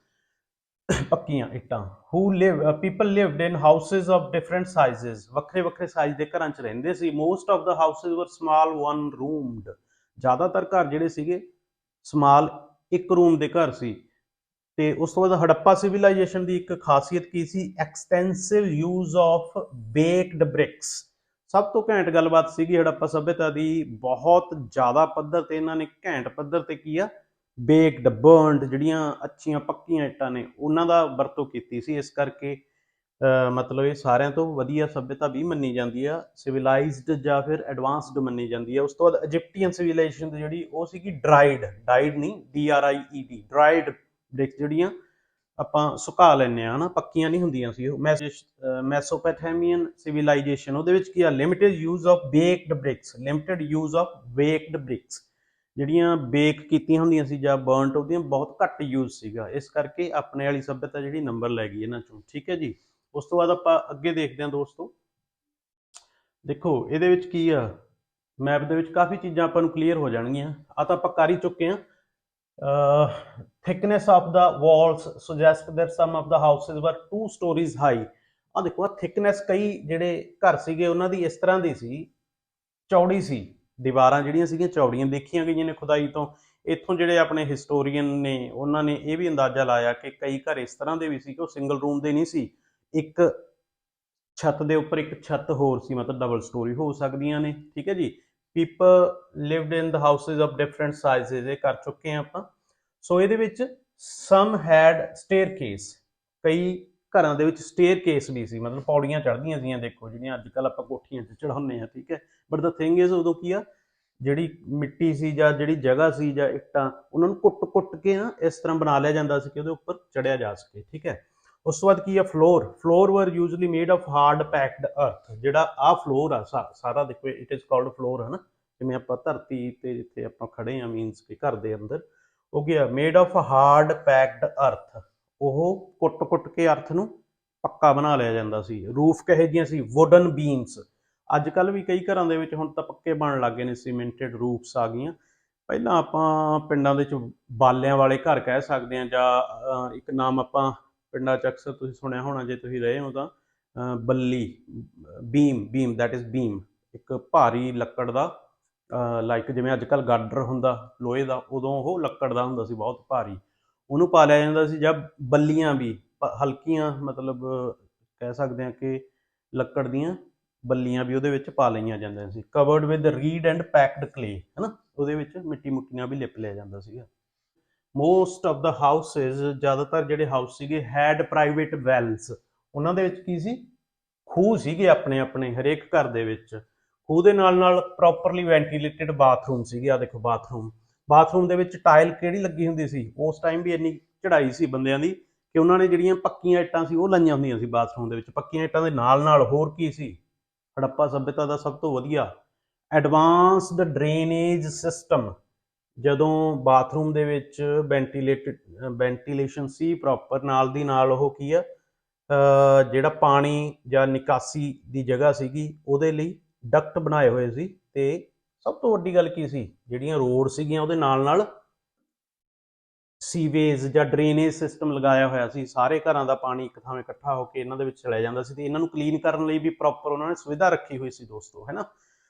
ਪੱਕੀਆਂ ਇੱਟਾਂ। Who live people lived in houses of different sizes. ਵੱਖਰੇ ਵੱਖਰੇ ਸਾਈਜ਼ ਦੇ ਘਰਾਂ 'ਚ ਰਹਿੰਦੇ ਸੀ। Most of the houses were small one roomed. ਜ਼ਿਆਦਾਤਰ ਘਰ ਜਿਹੜੇ ਸੀਗੇ ਸਮਾਲ, ਇੱਕ ਰੂਮ ਦੇ ਘਰ ਸੀ। ਤੇ ਉਸ ਤੋਂ ਬਾਅਦ ਹੜੱਪਾ ਸਿਵਲਾਈਜੇਸ਼ਨ ਦੀ ਇੱਕ ਖਾਸੀਅਤ ਕੀ ਸੀ, extensive use of baked bricks. ਸਭ ਤੋਂ ਘੈਂਟ ਗੱਲਬਾਤ ਸੀਗੀ ਹੜੱਪਾ ਸਭਿਅਤਾ ਦੀ, ਬਹੁਤ ਜ਼ਿਆਦਾ ਪੱਧਰ ਤੇ ਇਹਨਾਂ ਨੇ ਘੈਂਟ ਪੱਧਰ ਤੇ ਕੀ ਆ, ਬੇਕਡ ਬਰਨਡ ਜਿਹੜੀਆਂ ਅੱਛੀਆਂ ਪੱਕੀਆਂ ਇੱਟਾਂ ਨੇ ਉਹਨਾਂ ਦਾ ਵਰਤੋਂ ਕੀਤੀ ਸੀ। ਇਸ ਕਰਕੇ ਮਤਲਬ ਇਹ ਸਾਰਿਆਂ ਤੋਂ ਵਧੀਆ ਸਭਿਅਤਾ ਵੀ ਮੰਨੀ ਜਾਂਦੀ ਆ, ਸਿਵਲਾਈਜ਼ਡ ਜਾਂ ਫਿਰ ਐਡਵਾਂਸਡ ਮੰਨੀ ਜਾਂਦੀ ਆ। ਉਸ ਤੋਂ ਬਾਅਦ ਇਜਿਪਟੀਅਨ ਸਿਵਲਾਈਜੇਸ਼ਨ ਦੀ ਜਿਹੜੀ ਉਹ ਸੀਗੀ ਡਰਾਈਡ, ਡਾਈਡ ਨਹੀਂ, DRIED, ਡਰਾਈਡ ਬ੍ਰਿਕਸ ਜਿਹੜੀਆਂ ਆਪਾਂ ਸੁਕਾ ਲੈਂਦੇ ਹਾਂ, ਹਨਾ, ਪੱਕੀਆਂ ਨਹੀਂ ਹੁੰਦੀਆਂ ਸੀ ਉਹ। ਮੈਸੋਪੋਟੇਮੀਅਨ ਸਿਵਲਾਈਜੇਸ਼ਨ, ਉਹਦੇ ਵਿੱਚ ਕੀ ਆ, limited use of baked bricks, limited use of baked bricks, ਜਿਹੜੀਆਂ ਬੇਕ ਕੀਤੀਆਂ ਹੁੰਦੀਆਂ ਸੀ ਜਾਂ ਬਰਨਟ, ਉਹਦੀਆਂ ਬਹੁਤ ਘੱਟ ਯੂਜ਼ ਸੀਗਾ। ਇਸ ਕਰਕੇ ਆਪਣੇ ਵਾਲੀ ਸਭਿਅਤਾ ਜਿਹੜੀ ਨੰਬਰ ਲੈ ਗਈ ਇਹਨਾਂ ਚੋਂ, ਠੀਕ ਹੈ ਜੀ। ਉਸ ਤੋਂ ਬਾਅਦ ਆਪਾਂ ਅੱਗੇ ਦੇਖਦੇ ਹਾਂ ਦੋਸਤੋ। ਦੇਖੋ ਇਹਦੇ ਵਿੱਚ ਕੀ ਆ, ਮੈਪ ਦੇ ਵਿੱਚ ਕਾਫੀ ਚੀਜ਼ਾਂ ਆਪਾਂ ਨੂੰ ਕਲੀਅਰ ਹੋ ਜਾਣਗੀਆਂ। ਆ ਤਾਂ ਆਪਾਂ ਕਰ ਹੀ ਚੁੱਕੇ ਹਾਂ। thickness of the walls suggest that some of the houses were 2 stories high। ਆ ਦੇਖੋ ਆ thickness, ਕਈ ਜਿਹੜੇ ਘਰ ਸੀਗੇ ਉਹਨਾਂ ਦੀ ਇਸ ਤਰ੍ਹਾਂ ਦੀ ਸੀ, ਚੌੜੀ ਸੀ, ਦੀਵਾਰਾਂ ਜਿਹੜੀਆਂ ਸੀਗੀਆਂ ਚੌੜੀਆਂ ਦੇਖੀਆਂ ਗਈਆਂ ਨੇ ਖੁਦਾਈ ਤੋਂ। ਇੱਥੋਂ ਜਿਹੜੇ ਆਪਣੇ ਹਿਸਟੋਰੀਅਨ ਨੇ ਉਹਨਾਂ ਨੇ ਇਹ ਵੀ ਅੰਦਾਜ਼ਾ ਲਾਇਆ ਕਿ ਕਈ ਘਰ ਇਸ ਤਰ੍ਹਾਂ ਦੇ ਵੀ ਸੀ ਕਿ ਉਹ ਸਿੰਗਲ ਰੂਮ ਦੇ ਨਹੀਂ ਸੀ, ਇੱਕ ਛੱਤ ਦੇ ਉੱਪਰ ਇੱਕ ਛੱਤ ਹੋਰ ਸੀ, ਮਤਲਬ ਡਬਲ ਸਟੋਰੀ ਹੋ ਸਕਦੀਆਂ ਨੇ, ਠੀਕ ਹੈ ਜੀ। People lived in the houses of different sizes, ਇਹ ਕਰ ਚੁੱਕੇ ਹਾਂ ਆਪਾਂ। ਸੋ ਇਹਦੇ ਵਿੱਚ ਸਮ ਹੈਡ ਸਟੇਅਰਕੇਸ, ਕਈ ਘਰਾਂ ਦੇ ਵਿੱਚ ਸਟੇਅਰਕੇਸ ਵੀ ਸੀ, ਮਤਲਬ ਪੌੜੀਆਂ ਚੜ੍ਹਦੀਆਂ ਸੀਗੀਆਂ, ਦੇਖੋ ਜਿਹੜੀਆਂ ਅੱਜ ਕੱਲ੍ਹ ਆਪਾਂ ਕੋਠੀਆਂ 'ਚ ਚੜਾਉਂਦੇ ਹਾਂ, ਠੀਕ ਹੈ। ਬਟ ਦ ਥਿੰਗ ਇਜ਼, ਉਦੋਂ ਕੀ ਆ, ਜਿਹੜੀ ਮਿੱਟੀ ਸੀ ਜਾਂ ਜਿਹੜੀ ਜਗ੍ਹਾ ਸੀ ਜਾਂ ਇੱਟਾਂ, ਉਹਨਾਂ ਨੂੰ ਕੁੱਟ ਕੇ ਨਾ ਇਸ ਤਰ੍ਹਾਂ ਬਣਾ ਲਿਆ ਜਾਂਦਾ ਸੀ ਕਿ ਉਹਦੇ ਉੱਪਰ ਚੜਿਆ ਜਾ ਸਕੇ, ਠੀਕ ਹੈ। ਉਸ ਤੋਂ ਬਾਅਦ ਕੀ ਆ, ਫਲੋਰ ਵਰ usually made of hard packed ਅਰਥ। ਜਿਹੜਾ ਆਹ ਫਲੋਰ ਆ ਸਾਰਾ ਦੇਖੋ, ਇਟ ਇਜ਼ ਕਾਲਡ ਫਲੋਰ, ਹੈ ਨਾ, ਜਿਵੇਂ ਆਪਾਂ ਧਰਤੀ ਤੇ ਜਿੱਥੇ ਆਪਾਂ ਖੜੇ ਹਾਂ ਮੀਨਸ ਕਿ ਘਰ ਦੇ ਅੰਦਰ, ਉਹ ਕੀ ਆ, ਮੇਡ ਆਫ ਹਾਰਡ ਪੈਕਡ ਅਰਥ। ਉਹ ਕੁੱਟ ਕੇ ਅਰਥ ਨੂੰ ਪੱਕਾ ਬਣਾ ਲਿਆ ਜਾਂਦਾ ਸੀ। ਰੂਫ ਕਹੇ ਜਿਹੀਆਂ ਸੀ, ਵੁਡਨ ਬੀਮਸ। ਅੱਜ ਕੱਲ੍ਹ ਵੀ ਕਈ ਘਰਾਂ ਦੇ ਵਿੱਚ ਹੁਣ ਤਾਂ ਪੱਕੇ ਬਣਨ ਲੱਗ ਗਏ ਨੇ, ਸੀਮੈਂਟਡ ਰੂਫਸ ਆ ਗਈਆਂ। ਪਹਿਲਾਂ ਆਪਾਂ ਪਿੰਡਾਂ ਦੇ ਵਿੱਚ ਬਾਲਿਆਂ ਵਾਲੇ ਘਰ ਕਹਿ ਸਕਦੇ ਹਾਂ, ਜਾਂ ਇੱਕ ਨਾਮ ਆਪਾਂ ਪਿੰਡਾਂ 'ਚ ਅਕਸਰ ਤੁਸੀਂ ਸੁਣਿਆ ਹੋਣਾ ਜੇ ਤੁਸੀਂ ਰਹੇ ਹੋ ਤਾਂ, ਬੱਲੀ, ਬੀਮ ਦੈਟ ਇਜ਼ ਬੀਮ, ਇੱਕ ਭਾਰੀ ਲੱਕੜ ਦਾ, ਲਾਈਕ ਜਿਵੇਂ ਅੱਜ ਕੱਲ੍ਹ ਗਾਡਰ ਹੁੰਦਾ ਲੋਹੇ ਦਾ, ਉਦੋਂ ਉਹ ਲੱਕੜ ਦਾ ਹੁੰਦਾ ਸੀ ਬਹੁਤ ਭਾਰੀ, ਉਹਨੂੰ ਪਾ ਲਿਆ ਜਾਂਦਾ ਸੀ। ਜਾਂ ਬੱਲੀਆਂ ਵੀ ਹਲਕੀਆਂ, ਮਤਲਬ ਕਹਿ ਸਕਦੇ ਹਾਂ ਕਿ ਲੱਕੜ ਦੀਆਂ ਬੱਲੀਆਂ ਵੀ ਉਹਦੇ ਵਿੱਚ ਪਾ ਲਈਆਂ ਜਾਂਦੀਆਂ ਸੀ। Covered with reed and packed clay, ਹੈ ਨਾ, ਉਹਦੇ ਵਿੱਚ ਮਿੱਟੀ ਮੁੱਟੀ ਨਾਲ ਵੀ ਲਿਪ ਲਿਆ ਜਾਂਦਾ ਸੀਗਾ। ਮੋਸਟ ਆਫ ਦਾ ਹਾਊਸਿਸ, ਜ਼ਿਆਦਾਤਰ ਜਿਹੜੇ ਹਾਊਸ ਸੀਗੇ, ਹੈਡ ਪ੍ਰਾਈਵੇਟ ਵੈਲਸ, ਉਹਨਾਂ ਦੇ ਵਿੱਚ ਕੀ ਸੀ, ਖੂਹ ਸੀਗੇ ਆਪਣੇ ਆਪਣੇ ਹਰੇਕ ਘਰ ਦੇ ਵਿੱਚ। ਖੂਹ ਦੇ ਨਾਲ ਨਾਲ ਪ੍ਰੋਪਰਲੀ ਵੈਂਟੀਲੇਟਡ ਬਾਥਰੂਮ ਸੀਗੇ। ਆ ਦੇਖੋ ਬਾਥਰੂਮ ਦੇ ਵਿੱਚ ਟਾਇਲ ਕਿਹੜੀ ਲੱਗੀ ਹੁੰਦੀ ਸੀ ਉਸ ਟਾਈਮ ਵੀ, ਇੰਨੀ ਚੜਾਈ ਸੀ ਬੰਦਿਆਂ ਦੀ ਕਿ ਉਹਨਾਂ ਨੇ ਜਿਹੜੀਆਂ ਪੱਕੀਆਂ ਇੱਟਾਂ ਸੀ ਉਹ ਲਾਈਆਂ ਹੁੰਦੀਆਂ ਸੀ ਬਾਥਰੂਮ ਦੇ ਵਿੱਚ। ਪੱਕੀਆਂ ਇੱਟਾਂ ਦੇ ਨਾਲ ਨਾਲ ਹੋਰ ਕੀ ਸੀ, ਹੜੱਪਾ ਸੱਭਿਅਤਾ ਦਾ ਸਭ ਤੋਂ ਵਧੀਆ ਐਡਵਾਂਸਡ ਡਰੇਨੇਜ ਸਿਸਟਮ। ਜਦੋਂ ਬਾਥਰੂਮ ਦੇ ਵਿੱਚ ਵੈਂਟੀਲੇਸ਼ਨ ਸੀ ਪ੍ਰੋਪਰ, ਨਾਲ ਦੀ ਨਾਲ ਉਹ ਕੀ ਆ, ਜਿਹੜਾ ਪਾਣੀ ਜਾਂ ਨਿਕਾਸੀ ਦੀ ਜਗ੍ਹਾ ਸੀਗੀ ਉਹਦੇ ਲਈ ਡਕਟ ਬਣਾਏ ਹੋਏ ਸੀ। ਤੇ ਸਭ ਤੋਂ ਵੱਡੀ ਗੱਲ ਕੀ ਸੀ, ਜਿਹੜੀਆਂ ਰੋਡ ਸੀਗੀਆਂ ਉਹਦੇ ਨਾਲ ਨਾਲ ਸੀਵੇਜ ਜਾਂ ਡਰੇਨੇਜ ਸਿਸਟਮ ਲਗਾਇਆ ਹੋਇਆ ਸੀ। ਸਾਰੇ ਘਰਾਂ ਦਾ ਪਾਣੀ ਇੱਕ ਥਾਂ ਇਕੱਠਾ ਹੋ ਕੇ ਇਹਨਾਂ ਦੇ ਵਿੱਚ ਚਲਿਆ ਜਾਂਦਾ ਸੀ, ਤੇ ਇਹਨਾਂ ਨੂੰ ਕਲੀਨ ਕਰਨ ਲਈ ਵੀ ਪ੍ਰੋਪਰ ਉਹਨਾਂ ਨੇ ਸੁਵਿਧਾ ਰੱਖੀ ਹੋਈ ਸੀ ਦੋਸਤੋ, ਹੈ ਨਾ।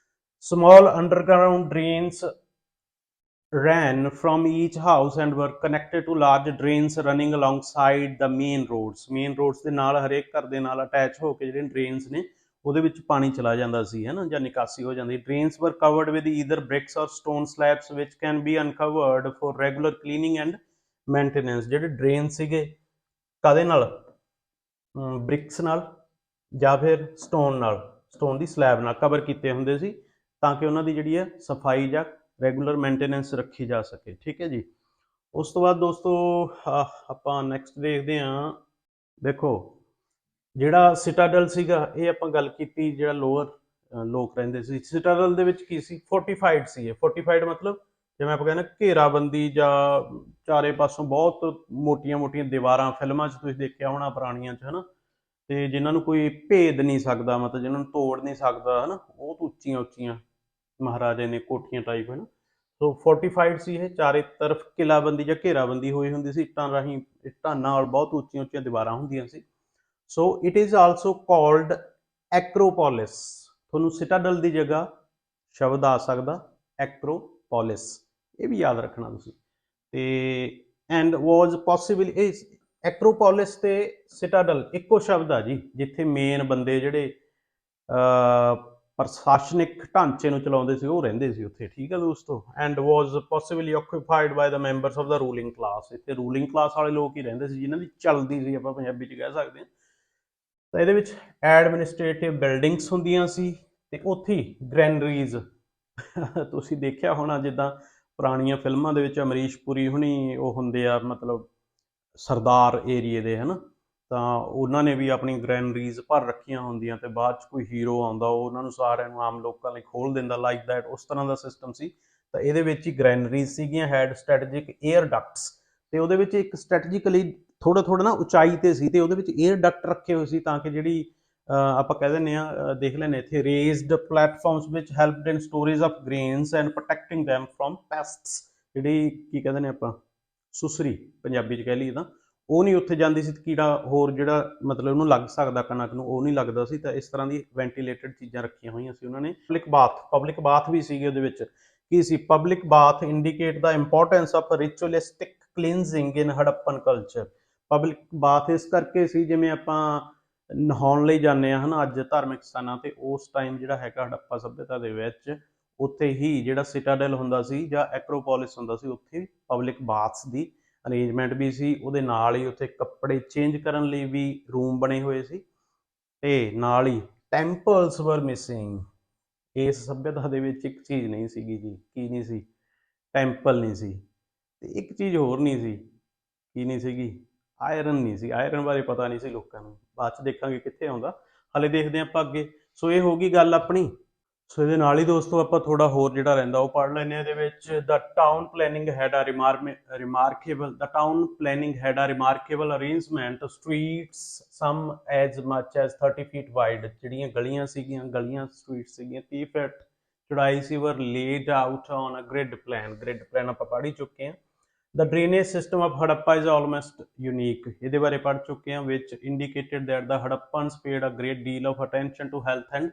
ਸਮॉल underground drains ran from each house and were connected to large drains running alongside the main roads। Main roads ਦੇ ਨਾਲ, ਹਰੇਕ ਘਰ ਦੇ ਨਾਲ ਅਟੈਚ ਹੋ ਕੇ ਜਿਹੜੇ ਡਰੇਨਸ ਨੇ ਉਹਦੇ ਵਿੱਚ ਪਾਣੀ ਚਲਾ ਜਾਂਦਾ ਸੀ, ਹੈ ਨਾ, ਜਾਂ ਨਿਕਾਸੀ ਹੋ ਜਾਂਦੀ। Drains were covered with either bricks or stone slabs which can be uncovered for regular cleaning and maintenance। ਜਿਹੜੇ ਡਰੇਨ ਸੀਗੇ ਕਾਹਦੇ ਨਾਲ, ਬ੍ਰਿਕਸ ਨਾਲ ਜਾਂ ਫਿਰ ਸਟੋਨ ਦੀ ਸਲੈਬ ਨਾਲ ਕਵਰ ਕੀਤੇ ਹੁੰਦੇ ਸੀ, ਤਾਂ ਕਿ ਉਹਨਾਂ ਦੀ ਜਿਹੜੀ ਹੈ ਸਫਾਈ ਜਾਂ ਰੈਗੂਲਰ ਮੇਨਟੇਨੈਂਸ ਰੱਖੀ ਜਾ ਸਕੇ। ਠੀਕ ਹੈ ਜੀ। ਉਸ ਤੋਂ ਬਾਅਦ ਦੋਸਤੋ ਆਪਾਂ ਨੈਕਸਟ ਦੇਖਦੇ ਹਾਂ। ਦੇਖੋ ਜਿਹੜਾ ਸਿਟਾਡਲ ਸੀਗਾ, ਇਹ ਆਪਾਂ ਗੱਲ ਕੀਤੀ, ਜਿਹੜਾ ਲੋਅਰ ਲੋਕ ਰਹਿੰਦੇ ਸੀ ਸਿਟਾਡਲ ਦੇ ਵਿੱਚ ਕੀ ਸੀ, ਫੋਰਟੀਫਾਈਡ ਸੀ। ਇਹ ਫੋਰਟੀਫਾਈਡ ਮਤਲਬ ਜਿਵੇਂ ਆਪਾਂ ਕਹਿੰਦੇ ਘੇਰਾਬੰਦੀ, ਜਾਂ ਚਾਰੇ ਪਾਸੋਂ ਬਹੁਤ ਮੋਟੀਆਂ ਮੋਟੀਆਂ ਦੀਵਾਰਾਂ, ਫਿਲਮਾਂ 'ਚ ਤੁਸੀਂ ਦੇਖਿਆ ਹੋਣਾ ਪੁਰਾਣੀਆਂ 'ਚ, ਹੈ ਨਾ, ਤੇ ਜਿਨ੍ਹਾਂ ਨੂੰ ਕੋਈ ਭੇਦ ਨਹੀਂ ਸਕਦਾ, ਮਤਲਬ ਜਿਨ੍ਹਾਂ ਨੂੰ ਤੋੜ ਨਹੀਂ ਸਕਦਾ, ਹੈ ਨਾ, ਉਹ ਉੱਚੀਆਂ ਉੱਚੀਆਂ ਮਹਾਰਾਜੇ ਨੇ ਕੋਠੀਆਂ ਟਾਈਪ, ਹੈ ਨਾ। ਸੋ ਫੋਰਟੀਫਾਈਡ ਸੀ ਇਹ, ਚਾਰੇ ਤਰਫ ਕਿਲਾਬੰਦੀ ਜਾਂ ਘੇਰਾਬੰਦੀ ਹੋਈ ਹੁੰਦੀ ਸੀ, ਇੱਟਾਂ ਨਾਲ ਬਹੁਤ ਉੱਚੀਆਂ ਉੱਚੀਆਂ ਦੀਵਾਰਾਂ ਹੁੰਦੀਆਂ ਸੀ। So it is also called acropolis. ਤੁਹਾਨੂੰ ਸਿਟਾਡਲ ਦੀ ਜਗ੍ਹਾ ਸ਼ਬਦ ਆ ਸਕਦਾ ਐਕਰੋਪੋਲਿਸ, ਇਹ ਵੀ ਯਾਦ ਰੱਖਣਾ ਤੁਸੀਂ। ਤੇ ਐਂਡ ਵਾਜ਼ ਪੋਸੀਬਲ, ਇਹ ਐਕਰੋਪੋਲਿਸ ਤੇ ਸਿਟਾਡਲ ਇੱਕੋ ਸ਼ਬਦ ਆ ਜੀ, ਜਿੱਥੇ ਮੇਨ ਬੰਦੇ ਜਿਹੜੇ ਪ੍ਰਸ਼ਾਸਨਿਕ ਢਾਂਚੇ ਨੂੰ ਚਲਾਉਂਦੇ ਸੀ ਉਹ ਰਹਿੰਦੇ ਸੀ ਉੱਥੇ। ਠੀਕ ਹੈ ਦੋਸਤੋ। And was possibly occupied by the members of the ruling class. ਇੱਥੇ ਰੂਲਿੰਗ ਕਲਾਸ ਵਾਲੇ ਲੋਕ ਹੀ ਰਹਿੰਦੇ ਸੀ, ਜਿਨ੍ਹਾਂ ਦੀ ਚੱਲਦੀ ਸੀ, ਆਪਾਂ ਪੰਜਾਬੀ 'ਚ ਕਹਿ ਸਕਦੇ ਹਾਂ। ਤਾਂ ਇਹਦੇ ਵਿੱਚ ਐਡਮਿਨਿਸਟ੍ਰੇਟਿਵ ਬਿਲਡਿੰਗਸ ਹੁੰਦੀਆਂ ਸੀ, ਤੇ ਉੱਥੇ ਹੀ ਗ੍ਰੈਨਰੀਜ਼ ਤੁਸੀਂ ਦੇਖਿਆ ਹੋਣਾ, ਜਿੱਦਾਂ ਪੁਰਾਣੀਆਂ ਫਿਲਮਾਂ ਦੇ ਵਿੱਚ ਅਮਰੀਸ਼ ਪੁਰੀ ਹੁਣੀ ਉਹ ਹੁੰਦੇ ਆ, ਮਤਲਬ ਸਰਦਾਰ ਏਰੀਏ ਦੇ, ਹੈ ਨਾ, ਤਾਂ ਉਹਨਾਂ ਨੇ ਵੀ ਆਪਣੀ ਗ੍ਰੈਨਰੀਜ਼ ਭਰ ਰੱਖੀਆਂ ਹੁੰਦੀਆਂ, ਤੇ ਬਾਅਦ 'ਚ ਕੋਈ ਹੀਰੋ ਆਉਂਦਾ ਉਹ ਉਹਨਾਂ ਨੂੰ ਸਾਰਿਆਂ ਨੂੰ ਆਮ ਲੋਕਾਂ ਲਈ ਖੋਲ੍ਹ ਦਿੰਦਾ, ਲਾਈਕ ਦੈਟ, ਉਸ ਤਰ੍ਹਾਂ ਦਾ ਸਿਸਟਮ ਸੀ। ਤਾਂ ਇਹਦੇ ਵਿੱਚ ਹੀ ਗ੍ਰੈਨਰੀਜ਼ ਸੀਗੀਆਂ, ਹੈਡ ਸਟ੍ਰੈਟਜਿਕ ਏਅਰ ਡਕਟਸ, ਤੇ ਉਹਦੇ ਵਿੱਚ ਇੱਕ ਸਟ੍ਰੈਟਜਿਕਲੀ ਥੋੜਾ ਥੋੜਾ ਨਾ ਉਚਾਈ ਤੇ ਸੀ, ਤੇ ਉਹਦੇ ਵਿੱਚ ਏਅਰ ਡਕਟ ਰੱਖੇ ਹੋਏ ਸੀ, ਤਾਂ ਕਿ ਜਿਹੜੀ ਆਪਾਂ ਕਹਿ ਦਿੰਦੇ ਹਾਂ, ਦੇਖ ਲੈਂਦੇ ਇੱਥੇ, ਰੇਜ਼ਡ ਪਲੇਟਫਾਰਮਸ ਵਿੱਚ helped in storage of grains and protecting them from pests. ਜਿਹੜੀ ਕੀ ਕਹਿੰਦੇ ਨੇ ਆਪਾਂ, ਸੁਸਰੀ ਪੰਜਾਬੀ 'ਚ ਕਹਿ ਲਈਏ ਤਾਂ, ਉਹ ਨਹੀਂ ਉੱਥੇ ਜਾਂਦੀ ਸੀ, ਕੀੜਾ ਹੋਰ ਜਿਹੜਾ ਮਤਲਬ ਉਹਨੂੰ ਲੱਗ ਸਕਦਾ ਕਣਕ ਨੂੰ, ਉਹ ਨਹੀਂ ਲੱਗਦਾ ਸੀ। ਤਾਂ ਇਸ ਤਰ੍ਹਾਂ ਦੀ ਵੈਂਟੀਲੇਟਡ ਚੀਜ਼ਾਂ ਰੱਖੀਆਂ ਹੋਈਆਂ ਸੀ ਉਹਨਾਂ ਨੇ। ਪਬਲਿਕ ਬਾਥ ਵੀ ਸੀਗੇ ਉਹਦੇ ਵਿੱਚ। ਕੀ ਸੀ, public bath indicate the importance of ritualistic cleansing in Harappan culture. Public bath ਇਸ ਕਰਕੇ ਸੀ, ਜਿਵੇਂ ਆਪਾਂ ਨਹਾਉਣ ਲਈ ਜਾਂਦੇ ਹਾਂ, ਹੈ ਨਾ, ਅੱਜ ਧਾਰਮਿਕ ਸਥਾਨਾਂ ਤੇ, ਉਸ ਟਾਈਮ ਜਿਹੜਾ ਹੈਗਾ ਹੜੱਪਾ ਸੱਭਿਅਤਾ ਦੇ ਵਿੱਚ, ਉੱਥੇ ਹੀ ਜਿਹੜਾ ਸਿਟਾਡਲ ਹੁੰਦਾ ਸੀ ਜਾਂ ਐਕਰੋਪੋਲਿਸ ਹੁੰਦਾ ਸੀ, ਉੱਥੇ ਪਬਲਿਕ ਬਾਥਸ ਦੀ ਅਰੇਂਜਮੈਂਟ ਵੀ ਸੀ। ਉਹਦੇ ਨਾਲ ਹੀ ਉੱਥੇ ਕੱਪੜੇ ਚੇਂਜ ਕਰਨ ਲਈ ਵੀ ਰੂਮ ਬਣੇ ਹੋਏ ਸੀ, ਤੇ ਨਾਲ ਹੀ ਟੈਂਪਲਸ ਵਰ ਮਿਸਿੰਗ। ਇਸ ਸੱਭਿਅਤਾ ਦੇ ਵਿੱਚ ਇੱਕ ਚੀਜ਼ ਨਹੀਂ ਸੀਗੀ ਜੀ, ਕੀ ਨਹੀਂ ਸੀ, ਟੈਂਪਲ ਨਹੀਂ ਸੀ। ਤੇ ਇੱਕ ਚੀਜ਼ ਹੋਰ ਨਹੀਂ ਸੀ, ਕੀ ਨਹੀਂ ਸੀਗੀ, ਆਇਰਨ ਨਹੀਂ ਸੀ। ਆਇਰਨ ਬਾਰੇ ਪਤਾ ਨਹੀਂ ਸੀ ਲੋਕਾਂ ਨੂੰ, ਬਾਅਦ 'ਚ ਦੇਖਾਂਗੇ ਕਿੱਥੇ ਆਉਂਦਾ, ਹਾਲੇ ਦੇਖਦੇ ਆਪਾਂ ਅੱਗੇ। ਸੋ ਇਹ ਹੋ ਗਈ ਗੱਲ ਆਪਣੀ। ਸੋ ਇਹਦੇ ਨਾਲ ਹੀ ਦੋਸਤੋ ਆਪਾਂ ਥੋੜਾ ਹੋਰ ਜਿਹੜਾ ਰਹਿੰਦਾ ਉਹ ਪੜ੍ਹ ਲੈਂਦੇ ਹਾਂ। ਇਹਦੇ ਵਿੱਚ ਦਾ ਟਾਊਨ ਪਲੈਨਿੰਗ ਹੈਡ ਆ ਰਿਮਾਰਕੇਬਲ ਅਰੇਂਜਮੈਂਟ, ਸਟਰੀਟਸ ਸਮ ਐਜ਼ ਮੱਚ ਐਜ਼ 30 ਫੀਟ ਵਾਈਡ। ਜਿਹੜੀਆਂ ਗਲੀਆਂ ਸੀਗੀਆਂ, ਗਲੀਆਂ ਸਟਰੀਟ ਸੀਗੀਆਂ 30 ਫੀਟ ਚੜਾਈ ਸੀ were laid out on a grid plan ਆਪਾਂ ਪੜ੍ਹ ਹੀ ਚੁੱਕੇ ਹਾਂ। The drainage system of Harappa is almost unique. ਇਹਦੇ ਬਾਰੇ ਪੜ੍ਹ ਚੁੱਕੇ ਹਾਂ, which indicated that the Harappans paid a great deal of attention to health and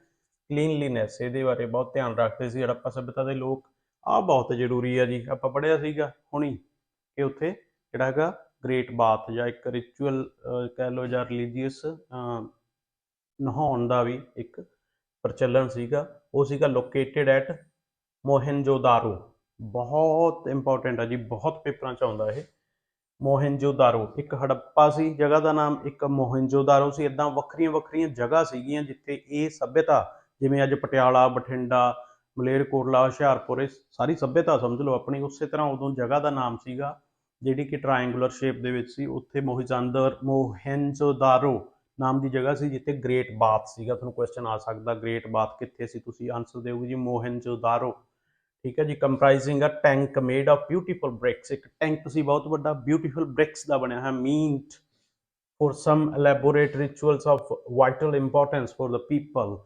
cleanliness. ਇਹਦੇ ਬਾਰੇ ਬਹੁਤ ਧਿਆਨ ਰੱਖਦੇ ਸੀ ਹੜੱਪਾ ਸਭਿਅਤਾ ਦੇ ਲੋਕ। ਆਹ ਬਹੁਤ ਜ਼ਰੂਰੀ ਆ ਜੀ, ਆਪਾਂ ਪੜ੍ਹਿਆ ਸੀਗਾ ਹੁਣੀ ਕਿ ਉੱਥੇ ਜਿਹੜਾ ਹੈਗਾ ਗ੍ਰੇਟ ਬਾਥ ਜਾਂ ਇੱਕ ਰਿਚੁਅਲ ਕਹਿ ਲਓ ਜਾਂ ਰਿਲੀਜੀਅਸ ਨਹਾਉਣ ਦਾ ਵੀ ਇੱਕ ਪ੍ਰਚਲਨ ਸੀਗਾ। ਉਹ ਸੀਗਾ ਲੋਕੇਟਡ ਐਟ ਮੋਹਨਜੋਦਾਰੋ। ਬਹੁਤ ਇੰਪੋਰਟੈਂਟ ਆ ਜੀ, ਬਹੁਤ ਪੇਪਰਾਂ 'ਚ ਆਉਂਦਾ ਇਹ। ਮੋਹਨਜੋਦਾਰੋ ਇੱਕ ਹੜੱਪਾ ਸੀ ਜਗ੍ਹਾ ਦਾ ਨਾਮ, ਇੱਕ ਮੋਹਨਜੋਦਾਰੋ ਸੀ। ਇੱਦਾਂ ਵੱਖਰੀਆਂ ਵੱਖਰੀਆਂ ਜਗ੍ਹਾ ਸੀਗੀਆਂ ਜਿੱਥੇ ਇਹ ਸੱਭਿਅਤਾ, ਜਿਵੇਂ ਅੱਜ ਪਟਿਆਲਾ, ਬਠਿੰਡਾ, ਮਲੇਰਕੋਟਲਾ, ਹੁਸ਼ਿਆਰਪੁਰ, ਇਹ ਸਾਰੀ ਸੱਭਿਅਤਾ ਸਮਝ ਲਓ ਆਪਣੀ। ਉਸੇ ਤਰ੍ਹਾਂ ਉਦੋਂ ਜਗ੍ਹਾ ਦਾ ਨਾਮ ਸੀਗਾ ਜਿਹੜੀ ਕਿ ਟਰਾਇੰਗੂਲਰ ਸ਼ੇਪ ਦੇ ਵਿੱਚ ਸੀ। ਉੱਥੇ ਮੋਹਨਜੋਦਾਰੋ ਨਾਮ ਦੀ ਜਗ੍ਹਾ ਸੀ ਜਿੱਥੇ ਗ੍ਰੇਟ ਬਾਥ ਸੀਗਾ। ਤੁਹਾਨੂੰ ਕੁਐਸਚਨ ਆ ਸਕਦਾ ਗ੍ਰੇਟ ਬਾਥ ਕਿੱਥੇ ਸੀ, ਤੁਸੀਂ ਆਨਸਰ ਦਿਓਗੇ ਜੀ ਮੋਹਨਜੋਦਾਰੋ। ਠੀਕ ਹੈ ਜੀ। Comprising a tank made of beautiful bricks. ਇੱਕ ਟੈਂਕ ਸੀ ਬਹੁਤ ਵੱਡਾ, ਬਿਊਟੀਫੁਲ ਬ੍ਰਿਕਸ ਦਾ ਬਣਿਆ ਹੈ। Meant for some elaborate rituals of vital importance for the people.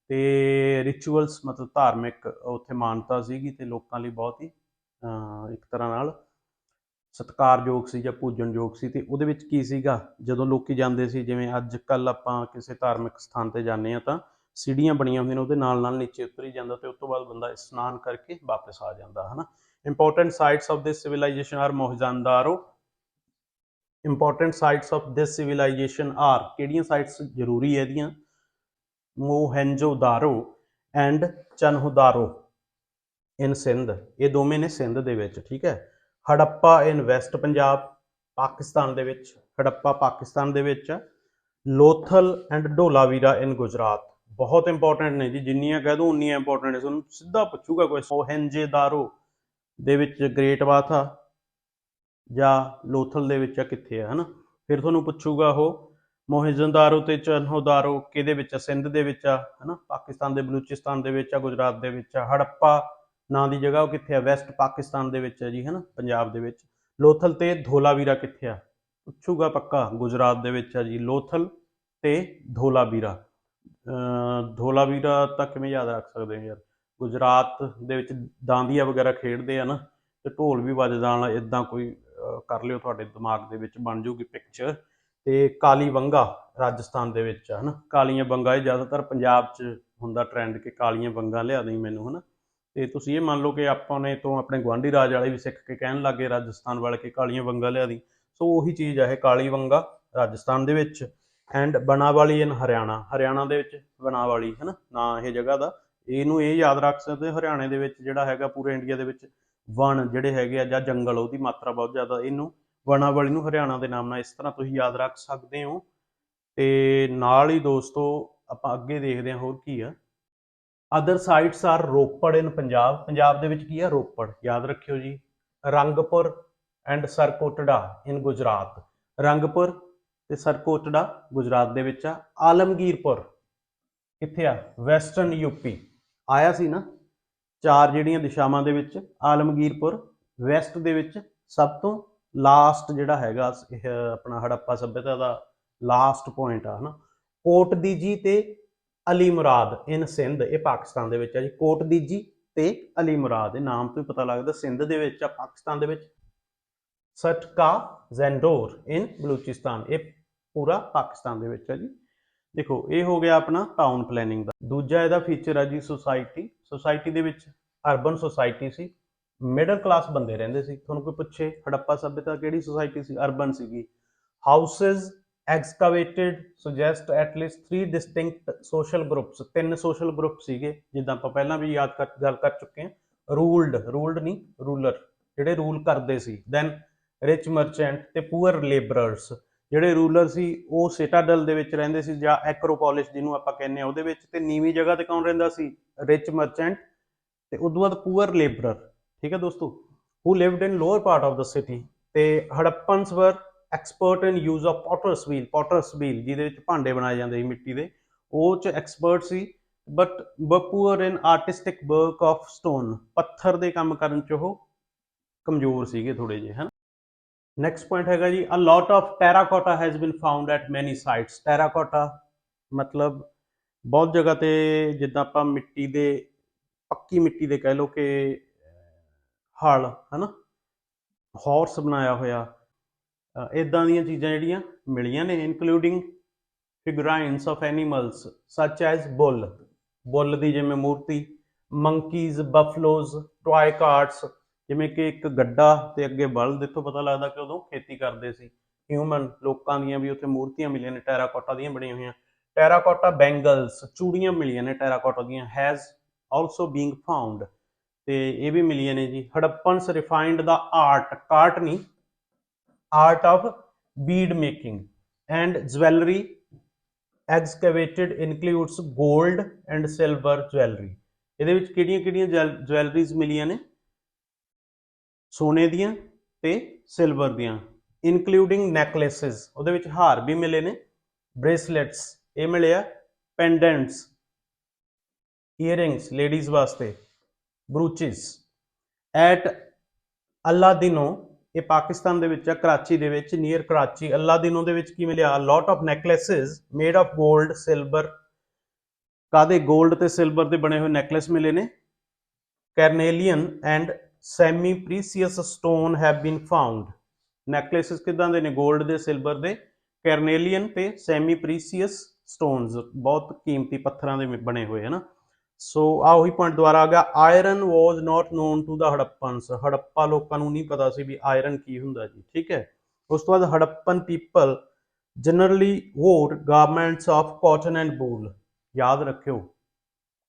ਤੇ ਰਿਚੁਅਲਸ ਮਤਲਬ ਧਾਰਮਿਕ ਉੱਥੇ ਮਾਨਤਾ ਸੀਗੀ ਤੇ ਲੋਕਾਂ ਲਈ ਬਹੁਤ ਹੀ ਇੱਕ ਤਰ੍ਹਾਂ ਨਾਲ ਸਤਿਕਾਰਯੋਗ ਸੀ ਜਾਂ ਪੂਜਣਯੋਗ ਸੀ। ਤੇ ਉਹਦੇ ਵਿੱਚ ਕੀ ਸੀਗਾ, ਜਦੋਂ ਲੋਕੀ ਜਾਂਦੇ ਸੀ, ਜਿਵੇਂ ਅੱਜ ਕੱਲ੍ਹ ਆਪਾਂ ਕਿਸੇ ਧਾਰਮਿਕ ਸਥਾਨ ਤੇ ਜਾਂਦੇ ਹਾਂ ਤਾਂ ਸੀੜੀਆਂ ਬਣੀਆਂ ਹੁੰਦੀਆਂ ਨੇ, ਉਹਦੇ ਨਾਲ ਨਾਲ ਨੀਚੇ ਉਤਰ ਹੀ ਜਾਂਦਾ ਤੇ ਉਸ ਤੋਂ ਬਾਅਦ ਬੰਦਾ ਇਸ਼ਨਾਨ ਕਰਕੇ ਵਾਪਸ ਆ ਜਾਂਦਾ ਹੈ ਨਾ। Important sites of this civilisation are Mohenjodaro. Important sites of this civilisation are, ਕਿਹੜੀਆਂ ਸਾਈਟਸ ਜ਼ਰੂਰੀ ਹੈ ਇਹਦੀਆਂ? Mohenjodaro and Chanhudaro in Sindh. ਇਹ ਦੋਵੇਂ ਨੇ ਸਿੰਧ ਦੇ ਵਿੱਚ। ਠੀਕ ਹੈ। ਹੜੱਪਾ ਇਨ ਵੈਸਟ ਪੰਜਾਬ, ਪਾਕਿਸਤਾਨ ਦੇ ਵਿੱਚ। ਹੜੱਪਾ ਪਾਕਿਸਤਾਨ ਦੇ ਵਿੱਚ। Lothal and Dholavira in Gujarat. ਬਹੁਤ ਇੰਪੋਰਟੈਂਟ ਨੇ ਜੀ, ਜਿੰਨੀਆਂ ਕਹਿ ਦੋ ਉਨੀਆਂ ਇੰਪੋਰਟੈਂਟ ਨੇ। ਤੁਹਾਨੂੰ ਸਿੱਧਾ ਪੁੱਛੂਗਾ ਕੋਈ ਮੋਹਨਜੋਦਾਰੋ ਦੇ ਵਿੱਚ ਗ੍ਰੇਟ ਬਾਥ ਆ ਜਾਂ ਲੋਥਲ ਦੇ ਵਿੱਚ ਆ, ਕਿੱਥੇ ਆ, ਹੈ ਨਾ। ਫਿਰ ਤੁਹਾਨੂੰ ਪੁੱਛੂਗਾ ਉਹ ਮੋਹਨਜੋਦਾਰੋ ਤੇ ਚਨਹੁਦਾਰੋ ਕਿਹਦੇ ਵਿੱਚ ਆ? ਸਿੰਧ ਦੇ ਵਿੱਚ ਆ, ਹੈ ਨਾ। ਪਾਕਿਸਤਾਨ ਦੇ ਬਲੂਚਿਸਤਾਨ ਦੇ ਵਿੱਚ ਆ, ਗੁਜਰਾਤ ਦੇ ਵਿੱਚ ਆ। ਹੜੱਪਾ ਨਾਂ ਦੀ ਜਗ੍ਹਾ ਉਹ ਕਿੱਥੇ ਆ? ਵੈਸਟ ਪਾਕਿਸਤਾਨ ਦੇ ਵਿੱਚ ਹੈ ਜੀ, ਹੈ ਨਾ, ਪੰਜਾਬ ਦੇ ਵਿੱਚ। ਲੋਥਲ ਤੇ ਧੋਲਾਵੀਰਾ ਕਿੱਥੇ ਆ? ਪੁੱਛੂਗਾ ਪੱਕਾ, ਗੁਜਰਾਤ ਦੇ ਵਿੱਚ ਆ ਜੀ ਲੋਥਲ ਤੇ ਧੋਲਾਵੀਰਾ। ਧੋਲਾਵੀਰਾ ਤਾਂ ਕਿਵੇਂ ਯਾਦ ਰੱਖ ਸਕਦੇ ਹੋ ਯਾਰ, ਗੁਜਰਾਤ ਦੇ ਵਿੱਚ ਡਾਂਡੀਆਂ ਵਗੈਰਾ ਖੇਡਦੇ ਆ ਨਾ, ਤੇ ਢੋਲ ਵੀ ਵੱਜਦਾ ਨਾਲ, ਇੱਦਾਂ ਕੋਈ ਕਰ ਲਿਓ, ਤੁਹਾਡੇ ਦਿਮਾਗ ਦੇ ਵਿੱਚ ਬਣ ਜੂਗੀ ਪਿਕਚਰ। ਤੇ ਕਾਲੀਬੰਗਾ ਰਾਜਸਥਾਨ ਦੇ ਵਿੱਚ ਆ, ਹੈ ਨਾ। ਕਾਲੀਆਂ ਬੰਗਾ ਇਹ ਜ਼ਿਆਦਾਤਰ ਪੰਜਾਬ 'ਚ ਹੁੰਦਾ ਟਰੈਂਡ ਕਿ ਕਾਲੀਆਂ ਬੰਗਾ ਲਿਆ ਦੇਈ ਮੈਨੂੰ, ਹੈ ਨਾ। ਤੇ ਤੁਸੀਂ ਇਹ ਮੰਨ ਲਓ ਕਿ ਆਪਾਂ ਨੇ ਤੋਂ ਆਪਣੇ ਗੁਆਂਢੀ ਰਾਜ ਵਾਲੇ ਵੀ ਸਿੱਖ ਕੇ ਕਹਿਣ ਲੱਗੇ ਰਾਜਸਥਾਨ ਵਾਲੇ ਕਿ ਕਾਲੀਆਂ ਬੰਗਾ ਲਿਆ ਦੀ। ਸੋ ਉਹੀ ਚੀਜ਼ ਆ ਇਹ, ਕਾਲੀ ਬੰਗਾ ਰਾਜਸਥਾਨ ਦੇ ਵਿੱਚ। ਐਂਡ ਬਣਾਵਾਲੀ ਇਨ ਹਰਿਆਣਾ, ਹਰਿਆਣਾ ਦੇ ਵਿੱਚ ਬਣਾਵਾਲੀ, ਹੈ ਨਾ ਨਾਂ ਇਹ ਜਗ੍ਹਾ ਦਾ। ਇਹਨੂੰ ਇਹ ਯਾਦ ਰੱਖ ਸਕਦੇ ਹੋ, ਹਰਿਆਣੇ ਦੇ ਵਿੱਚ ਜਿਹੜਾ ਹੈਗਾ ਪੂਰੇ ਇੰਡੀਆ ਦੇ ਵਿੱਚ ਵਣ ਜਿਹੜੇ ਹੈਗੇ ਆ ਜਾਂ ਜੰਗਲ, ਉਹਦੀ ਮਾਤਰਾ ਬਹੁਤ ਜ਼ਿਆਦਾ। ਇਹਨੂੰ ਬਣਾਵਾਲੀ ਨੂੰ ਹਰਿਆਣਾ ਦੇ ਨਾਮ ਨਾਲ ਇਸ ਤਰ੍ਹਾਂ ਤੁਸੀਂ ਯਾਦ ਰੱਖ ਸਕਦੇ ਹੋ। ਤੇ ਨਾਲ ਹੀ ਦੋਸਤੋ ਆਪਾਂ ਅੱਗੇ ਦੇਖਦੇ ਹਾਂ ਹੋਰ ਕੀ ਆ। ਅਦਰ ਸਾਈਟਸ ਆਰ ਰੋਪੜ ਇਨ ਪੰਜਾਬ। ਪੰਜਾਬ ਦੇ ਵਿੱਚ ਕੀ ਆ? ਰੋਪੜ, ਯਾਦ ਰੱਖਿਓ ਜੀ। ਰੰਗਪੁਰ ਐਂਡ ਸਰਕੋਟੜਾ ਇਨ ਗੁਜਰਾਤ। ਰੰਗਪੁਰ ਤੇ ਸਰਕੋਟੜਾ ਗੁਜਰਾਤ ਦੇ ਵਿੱਚ ਆ। ਆਲਮਗੀਰਪੁਰ ਕਿੱਥੇ ਆ? Western UP. ਆਇਆ ਸੀ ਨਾ ਚਾਰ ਜਿਹੜੀਆਂ ਦਿਸ਼ਾਵਾਂ ਦੇ ਵਿੱਚ, ਆਲਮਗੀਰਪੁਰ ਵੈਸਟ ਦੇ ਵਿੱਚ ਸਭ ਤੋਂ ਲਾਸਟ ਜਿਹੜਾ ਹੈਗਾ ਇਹ ਆਪਣਾ ਹੜੱਪਾ ਸੱਭਿਅਤਾ ਦਾ ਲਾਸਟ ਪੁਆਇੰਟ ਆ, ਹੈ ਨਾ। ਕੋਟ ਦੀਜੀ ਤੇ ਅਲੀ ਮੁਰਾਦ ਇਨ ਸਿੰਧ, ਇਹ ਪਾਕਿਸਤਾਨ ਦੇ ਵਿੱਚ ਆ ਜੀ। ਕੋਟ ਦੀਜੀ ਤੇ ਅਲੀ ਮੁਰਾਦ, ਇਹ ਨਾਮ ਤੋਂ ਹੀ ਪਤਾ ਲੱਗਦਾ ਸਿੰਧ ਦੇ ਵਿੱਚ ਆ, ਪਾਕਿਸਤਾਨ ਦੇ ਵਿੱਚ। ਸਟਕਾ ਜ਼ੈਂਡੋਰ ਇਨ ਬਲੂਚਿਸਤਾਨ, ਇਹ ਪੂਰਾ ਪਾਕਿਸਤਾਨ ਦੇ ਵਿੱਚ ਹੈ ਜੀ। ਦੇਖੋ ਇਹ ਹੋ ਗਿਆ ਆਪਣਾ ਟਾਊਨ ਪਲੈਨਿੰਗ ਦਾ। ਦੂਜਾ ਇਹਦਾ ਫੀਚਰ ਹੈ ਜੀ ਸੁਸਾਇਟੀ। ਸੁਸਾਇਟੀ ਦੇ ਵਿੱਚ ਅਰਬਨ ਸੁਸਾਇਟੀ ਸੀ, ਮਿਡਲ ਕਲਾਸ ਬੰਦੇ ਰਹਿੰਦੇ ਸੀ। ਤੁਹਾਨੂੰ ਕੋਈ ਪੁੱਛੇ ਹੜੱਪਾ ਸੱਭਿਅਤਾ ਕਿਹੜੀ ਸੁਸਾਇਟੀ ਸੀ? ਅਰਬਨ ਸੀਗੀ। Houses excavated suggest at least 3 distinct social groups. 3 social group ਸੀਗੇ, ਜਿੱਦਾਂ ਆਪਾਂ ਪਹਿਲਾਂ ਵੀ ਗੱਲ ਕਰ ਚੁੱਕੇ ਹਾਂ। ਰੂਲਡ ਨਹੀਂ, ਰੂਲਰ, ਜਿਹੜੇ ਰੂਲ ਕਰਦੇ ਸੀ। ਦੈਨ ਰਿਚ ਮਰਚੈਂਟ ਤੇ ਪੂਅਰ ਲੇਬਰਰਸ। ਜਿਹੜੇ ਰੂਲਰ ਸੀ ਉਹ ਸਿਟਾਡਲ ਦੇ ਵਿੱਚ ਰਹਿੰਦੇ ਸੀ ਜਾਂ ਐਕਰੋਪੋਲਿਸ ਜਿਹਨੂੰ ਆਪਾਂ ਕਹਿੰਦੇ ਆ ਉਹਦੇ ਵਿੱਚ। ਤੇ ਨੀਵੀਂ ਜਗ੍ਹਾ ਤੇ ਕੌਣ ਰਹਿੰਦਾ ਸੀ? ਰਿਚ ਮਰਚੈਂਟ ਤੇ ਉਦੋਂ ਬਾਅਦ ਪੂਅਰ ਲੇਬਰਰ। ਠੀਕ ਹੈ ਦੋਸਤੋ, who lived in lower part of the city. ਤੇ Harappans were expert in use of potter's wheel. Potter's wheel ਜਿਹਦੇ ਵਿੱਚ ਭਾਂਡੇ ਬਣਾਏ ਜਾਂਦੇ ਸੀ ਮਿੱਟੀ ਦੇ, ਉਹ 'ਚ expert C. But poor in artistic work of stone. ਪੱਥਰ ਦੇ ਕੰਮ ਕਰਨ 'ਚ ਉਹ ਕਮਜ਼ੋਰ ਸੀਗੇ ਥੋੜੇ ਜਿਹੇ, ਹੈ। ਨੈਕਸਟ ਪੁਆਇੰਟ ਹੈਗਾ ਜੀ, a lot of terracotta has been found at many sites. Terracotta ਮਤਲਬ ਬਹੁਤ ਜਗ੍ਹਾ ਤੇ ਜਿੱਦਾਂ ਆਪਾਂ ਮਿੱਟੀ ਦੇ ਪੱਕੀ ਮਿੱਟੀ ਦੇ ਕਹਿ ਲਓ ਕਿ ਹਲ ਹੈ ਨਾ, ਹਾਰਸ ਬਣਾਇਆ ਹੋਇਆ, ਇੱਦਾਂ ਦੀਆਂ ਚੀਜ਼ਾਂ ਜਿਹੜੀਆਂ ਮਿਲੀਆਂ ਨੇ, ਇਨਕਲੂਡਿੰਗ ਫਿਗਰਾਈਨਸ ਆਫ ਐਨੀਮਲਸ ਸੱਚ ਐਜ਼ ਬੁੱਲ ਦੀ ਜਿਵੇਂ ਮੂਰਤੀ, ਮੰਕੀਜ਼, ਬਫਲੋਜ਼, ਟੋਏ ਕਾਰਟਸ, ਜਿਵੇਂ ਕਿ ਇੱਕ ਗੱਡਾ ਤੇ ਅੱਗੇ ਬਲਦ, ਇੱਥੋਂ ਪਤਾ ਲੱਗਦਾ ਕਿ ਉਦੋਂ ਖੇਤੀ ਕਰਦੇ ਸੀ। ਹਿਊਮਨ ਲੋਕਾਂ ਦੀਆਂ ਵੀ ਉੱਥੇ ਮੂਰਤੀਆਂ ਮਿਲੀਆਂ ਨੇ ਟੈਰਾਕੋਟਾ ਦੀਆਂ ਬਣੀਆਂ ਹੋਈਆਂ। ਟੈਰਾਕੋਟਾ ਬੈਂਗਲਸ, ਚੂੜੀਆਂ ਮਿਲੀਆਂ ਨੇ ਟੈਰਾਕੋਟਾ ਦੀਆਂ, ਹੈਜ਼ ਆਲਸੋ ਬੀਂਗ ਫਾਊਂਡ, ਤੇ ਇਹ ਵੀ ਮਿਲੀਆਂ ਨੇ ਜੀ। Harappans refined the art, cart ਨਹੀਂ, art of bead making and jewellery excavated includes gold and silver jewellery. ਇਹਦੇ ਵਿੱਚ ਕਿਹੜੀਆਂ ਕਿਹੜੀਆਂ ਜਵੈਲਰੀਜ਼ ਮਿਲੀਆਂ ਨੇ? ਸੋਨੇ ਦੀਆਂ ਤੇ ਸਿਲਵਰ ਦੀਆਂ, ਇਨਕਲੂਡਿੰਗ ਨੈਕਲੇਸਿਸ, ਉਹਦੇ ਵਿੱਚ ਹਾਰ ਵੀ ਮਿਲੇ ਨੇ, ਬ੍ਰੇਸਲੇਟਸ ਇਹ ਮਿਲਿਆ, ਪੈਂਡੈਂਟਸ ਈਅਰਿੰਗਸ ਲੇਡੀਜ਼ ਵਾਸਤੇ, ਬਰੂਚਿਸ। ਐਟ ਅਲਾਦੀਨੋ, ਇਹ ਪਾਕਿਸਤਾਨ ਦੇ ਵਿੱਚ ਆ, ਕਰਾਚੀ ਦੇ ਵਿੱਚ, ਨੀਅਰ ਕਰਾਚੀ। ਅਲਾਦੀਨੋ ਦੇ ਵਿੱਚ ਕੀ ਮਿਲਿਆ? Lot of necklaces made of gold silver, ਕਾਦੇ? ਗੋਲਡ ਤੇ ਸਿਲਵਰ ਦੇ ਬਣੇ ਹੋਏ ਨੈਕਲੇਸ ਮਿਲੇ ਨੇ। Carnelian and semi precious stone have been found, necklaces ਕਿੱਦਾਂ ਦੇ ਨੇ? ਗੋਲਡ ਦੇ, ਸਿਲਵਰ ਦੇ, ਕੈਰਨੇਲੀਅਨ ਤੇ ਸੈਮੀ ਪ੍ਰੀਸੀਅਸ ਸਟੋਨਸ, ਬਹੁਤ ਕੀਮਤੀ ਪੱਥਰਾਂ ਦੇ ਬਣੇ ਹੋਏ ਹੈ ਨਾ। ਸੋ ਆ ਉਹੀ ਪੁਆਇੰਟ ਦੁਬਾਰਾ ਆ ਗਿਆ, iron was not known to the Harappans, Harappa ਲੋਕਾਂ ਨੂੰ ਨਹੀਂ ਪਤਾ ਸੀ ਵੀ ਆਇਰਨ ਕੀ ਹੁੰਦਾ ਜੀ, ਠੀਕ ਹੈ। ਉਸ ਤੋਂ ਬਾਅਦ Harappan people generally wore garments of cotton and wool, ਯਾਦ ਰੱਖਿਓ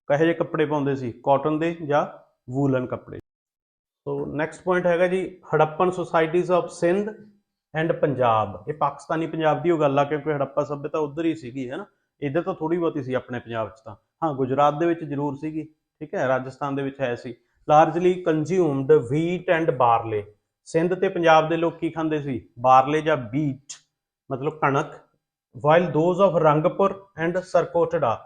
ਕਹੇ ਜਿਹੇ ਕੱਪੜੇ ਪਾਉਂਦੇ ਸੀ, ਕਾਟਨ ਦੇ ਜਾਂ ਵੂਲਨ ਕੱਪੜੇ। ਸੋ ਨੈਕਸਟ ਪੁਆਇੰਟ ਹੈਗਾ ਜੀ, Harappan societies of Sindh and Punjab, ਇਹ ਪਾਕਿਸਤਾਨੀ ਪੰਜਾਬ ਦੀ ਉਹ ਗੱਲ ਆ, ਕਿਉਂਕਿ ਹੜੱਪਾ ਸੱਭਿਅਤਾ ਉੱਧਰ ਹੀ ਸੀਗੀ ਹੈ ਨਾ, ਇੱਧਰ ਤਾਂ ਥੋੜੀ ਬਹੁਤੀ ਸੀ ਆਪਣੇ ਪੰਜਾਬ 'ਚ ਤਾਂ, ਹਾਂ ਗੁਜਰਾਤ ਦੇ ਵਿੱਚ ਜ਼ਰੂਰ ਸੀਗੀ, ਠੀਕ ਹੈ, ਰਾਜਸਥਾਨ ਦੇ ਵਿੱਚ ਹੈ ਸੀ। ਲਾਰਜਲੀ ਕੰਜ਼ਿਊਮਡ ਵੀਟ ਐਂਡ ਬਾਰਲੇ, ਸਿੰਧ ਤੇ ਪੰਜਾਬ ਦੇ ਲੋਕ ਕੀ ਖਾਂਦੇ ਸੀ? ਬਾਰਲੇ ਜਾਂ ਬੀਟ ਮਤਲਬ ਕਣਕ। While those of Rangpur and Surkotada,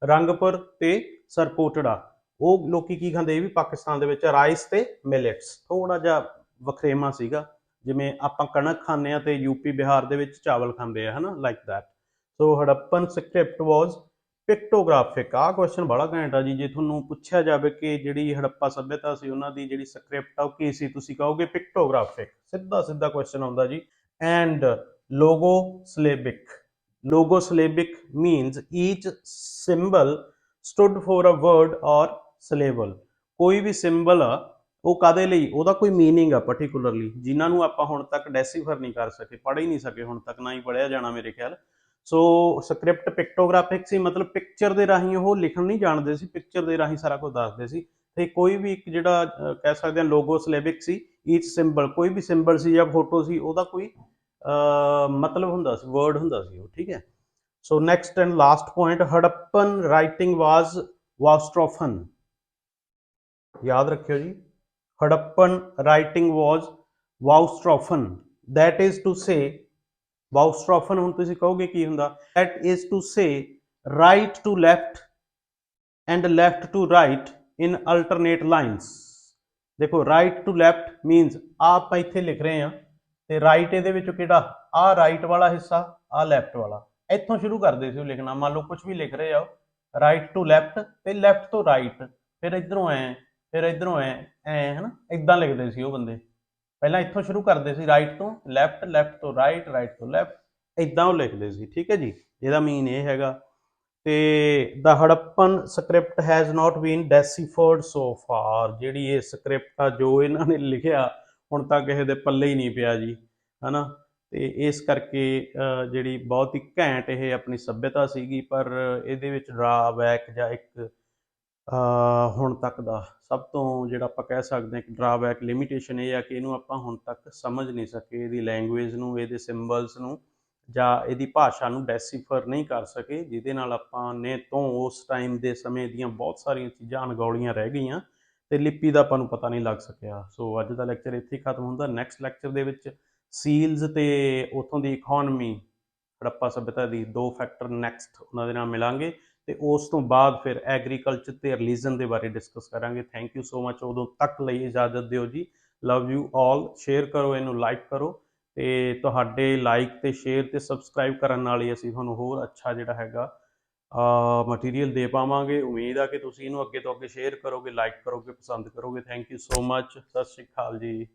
Rangpur ਤੇ ਸਰਕੋਟੜਾ ਉਹ ਲੋਕੀ ਕੀ ਖਾਂਦੇ? ਇਹ ਵੀ ਪਾਕਿਸਤਾਨ ਦੇ ਵਿੱਚ, ਰਾਈਸ ਤੇ ਮਿਲਟਸ, ਥੋੜਾ ਜਿਹਾ ਵਖਰੇਵਾਂ ਸੀਗਾ, ਜਿਵੇਂ ਆਪਾਂ ਕਣਕ ਖਾਂਦੇ ਆ ਤੇ ਯੂਪੀ ਬਿਹਾਰ ਦੇ ਵਿੱਚ ਚਾਵਲ ਖਾਂਦੇ ਆ, ਹਨਾ, like that. So Harappan script ਵਾਜ਼ ਪਿਕਟੋਗ੍ਰਾਫਿਕ, ਆਹ ਕੁਐਸਚਨ ਬੜਾ ਘੈਂਟ ਆ ਜੀ, ਜੇ ਤੁਹਾਨੂੰ ਪੁੱਛਿਆ ਜਾਵੇ ਕਿ ਜਿਹੜੀ ਹੜੱਪਾ ਸੱਭਿਅਤਾ ਸੀ ਉਹਨਾਂ ਦੀ ਜਿਹੜੀ ਸਕ੍ਰਿਪਟ ਆ ਉਹ ਕੀ ਸੀ, ਤੁਸੀਂ ਕਹੋਗੇ ਪਿਕਟੋਗ੍ਰਾਫਿਕ, ਸਿੱਧਾ ਸਿੱਧਾ ਕੁਐਸਚਨ ਆਉਂਦਾ ਜੀ। And logosyllabic, logosyllabic means each symbol stood for a word or syllable, ਕੋਈ ਵੀ ਸਿੰਬਲ ਆ ਉਹ ਕਾਦੇ ਲਈ, ਉਹਦਾ ਕੋਈ ਮੀਨਿੰਗ ਆ ਪਾਰਟਿਕੂਲਰਲੀ, ਜਿਨ੍ਹਾਂ ਨੂੰ ਆਪਾਂ ਹੁਣ ਤੱਕ ਡੈਸੀਫਰ ਨਹੀਂ ਕਰ ਸਕੇ, ਪੜ੍ਹ ਹੀ ਨਹੀਂ ਸਕੇ ਹੁਣ ਤੱਕ, ਨਾ ਹੀ ਪੜ੍ਹਿਆ ਜਾਣਾ ਮੇਰੇ ਖਿਆਲ। ਸੋ ਸਕ੍ਰਿਪਟ ਪਿਕਟੋਗ੍ਰਾਫਿਕ ਸੀ, ਮਤਲਬ ਪਿਕਚਰ ਦੇ ਰਾਹੀਂ ਉਹ ਲਿਖਣ ਨਹੀਂ ਜਾਣਦੇ ਸੀ, ਪਿਕਚਰ ਦੇ ਰਾਹੀਂ ਸਾਰਾ ਕੁਝ ਦੱਸਦੇ ਸੀ। ਤੇ ਕੋਈ ਵੀ ਇੱਕ ਜਿਹੜਾ ਕਹਿ ਸਕਦੇ ਹਾਂ ਲੋਗੋ ਸਿਲੇਬਿਕ ਸੀ, ਈਚ ਸਿੰਬਲ, ਕੋਈ ਵੀ ਸਿੰਬਲ ਸੀ ਜਾਂ ਫੋਟੋ ਸੀ, ਉਹਦਾ ਕੋਈ ਮਤਲਬ ਹੁੰਦਾ ਸੀ, ਵਰਡ ਹੁੰਦਾ ਸੀ ਉਹ, ਠੀਕ ਹੈ। So next and last point, Harappan writing was boustrophedon, ਯਾਦ ਰੱਖਿਓ ਜੀ, Harappan writing was boustrophedon, that is to say, boustrophedon ਹੁਣ ਤੁਸੀਂ ਕਹੋਗੇ ਕੀ ਹੁੰਦਾ? that is to say right to left and left to right in alternate lines। ਦੇਖੋ right to left means ਆਪਾਂ ਇੱਥੇ ਲਿਖ ਰਹੇ ਹਾਂ ਤੇ ਰਾਈਟ ਇਹਦੇ ਵਿੱਚੋਂ ਕਿਹੜਾ? ਆਹ ਰਾਈਟ ਵਾਲਾ ਹਿੱਸਾ, ਆਹ ਲੈਫਟ ਵਾਲਾ, ਇੱਥੋਂ ਸ਼ੁਰੂ ਕਰਦੇ ਸੀ ਉਹ ਲਿਖਣਾ। ਮੰਨ ਲਓ ਕੁਝ ਵੀ ਲਿਖ ਰਹੇ ਆ, ਰਾਈਟ ਟੂ ਲੈਫਟ ਤੇ ਲੈਫਟ ਤੋਂ ਰਾਈਟ, ਫਿਰ ਇਧਰੋਂ ਐ, ਫਿਰ ਇਧਰੋਂ ਐ, ਐ ਹਨਾ, ਇਦਾਂ ਲਿਖਦੇ ਸੀ ਉਹ ਬੰਦੇ। ਪਹਿਲਾਂ ਇੱਥੋਂ ਸ਼ੁਰੂ ਕਰਦੇ ਸੀ, ਰਾਈਟ ਤੋਂ ਲੈਫਟ, ਲੈਫਟ ਤੋਂ ਰਾਈਟ, ਰਾਈਟ ਤੋਂ ਲੈਫਟ, ਇਦਾਂ ਉਹ ਲਿਖਦੇ ਸੀ, ਠੀਕ ਹੈ ਜੀ। ਇਹਦਾ ਮੀਨ ਇਹ ਹੈਗਾ। ਤੇ the Harappan script has not been deciphered so far, ਜਿਹੜੀ ਇਹ ਸਕ੍ਰਿਪਟ ਆ ਜੋ ਇਹਨਾਂ ਨੇ ਲਿਖਿਆ ਹੁਣ ਤੱਕ ਕਿਸੇ ਦੇ ਪੱਲੇ ਹੀ ਨਹੀਂ ਪਿਆ ਜੀ, ਹਨਾ। ਤੇ ਇਸ ਕਰਕੇ ਜਿਹੜੀ ਬਹੁਤ ਹੀ ਘੈਂਟ ਇਹ ਆਪਣੀ ਸੱਭਿਅਤਾ ਸੀਗੀ, ਪਰ ਇਹਦੇ ਵਿੱਚ ਡਰਾਬੈਕ ਜਾਂ ਇੱਕ ਹੁਣ ਤੱਕ ਦਾ ਸਭ ਤੋਂ ਜਿਹੜਾ ਆਪਾਂ ਕਹਿ ਸਕਦੇ ਹਾਂ ਕਿ ਡਰਾਬੈਕ, ਲਿਮਿਟੇਸ਼ਨ ਇਹ ਆ ਕਿ ਇਹਨੂੰ ਆਪਾਂ ਹੁਣ ਤੱਕ ਸਮਝ ਨਹੀਂ ਸਕੇ, ਇਹਦੀ ਲੈਂਗੁਏਜ ਨੂੰ, ਇਹਦੇ ਸਿੰਬਲਸ ਨੂੰ ਜਾਂ ਇਹਦੀ ਭਾਸ਼ਾ ਨੂੰ ਡੈਸੀਫਰ ਨਹੀਂ ਕਰ ਸਕੇ, ਜਿਹਦੇ ਨਾਲ ਆਪਾਂ ਨੇ ਤੋਂ ਉਸ ਟਾਈਮ ਦੇ ਸਮੇਂ ਦੀਆਂ ਬਹੁਤ ਸਾਰੀਆਂ ਚੀਜ਼ਾਂ ਅਣਗੌਲੀਆਂ ਰਹਿ ਗਈਆਂ ਤੇ ਲਿਪੀ ਦਾ ਆਪਾਂ ਨੂੰ ਪਤਾ ਨਹੀਂ ਲੱਗ ਸਕਿਆ। ਸੋ ਅੱਜ ਦਾ ਲੈਕਚਰ ਇੱਥੇ ਹੀ ਖਤਮ ਹੁੰਦਾ। ਨੈਕਸਟ ਲੈਕਚਰ ਦੇ ਵਿੱਚ ਸੀਲਸ ਤੇ ਉੱਥੋਂ ਦੀ ਇਕਨੋਮੀ, ਹੜੱਪਾ ਸੱਭਿਅਤਾ ਦੀ, 2 ਫੈਕਟਰ ਨੈਕਸਟ ਉਹਨਾਂ ਦੇ ਨਾਲ ਮਿਲਾਂਗੇ ਤੇ ਉਸ ਤੋਂ ਬਾਅਦ ਫਿਰ ਐਗਰੀਕਲਚਰ ਤੇ ਰਿਲੀਜਨ ਦੇ ਬਾਰੇ ਡਿਸਕਸ ਕਰਾਂਗੇ। ਥੈਂਕ ਯੂ ਸੋ ਮਚ, ਉਦੋਂ ਤੱਕ ਲਈ ਇਜਾਜ਼ਤ ਦਿਓ ਜੀ। Love you all. ਸ਼ੇਅਰ ਕਰੋ, ਇਹਨੂੰ ਲਾਈਕ ਕਰੋ ਤੇ ਤੁਹਾਡੇ ਲਾਈਕ ਤੇ ਸ਼ੇਅਰ ਤੇ ਸਬਸਕ੍ਰਾਈਬ ਕਰਨ ਨਾਲ ਹੀ ਅਸੀਂ ਤੁਹਾਨੂੰ ਹੋਰ ਅੱਛਾ ਜਿਹੜਾ ਹੈਗਾ ਮਟੀਰੀਅਲ ਦੇ ਪਾਵਾਂਗੇ। ਉਮੀਦ ਆ ਕਿ ਤੁਸੀਂ ਇਹਨੂੰ ਅੱਗੇ ਤੋਂ ਅੱਗੇ ਸ਼ੇਅਰ ਕਰੋਗੇ, ਲਾਈਕ ਕਰੋਗੇ, ਪਸੰਦ ਕਰੋਗੇ। Thank you so much. ਸਤਿ ਸ਼੍ਰੀ ਅਕਾਲ ਜੀ।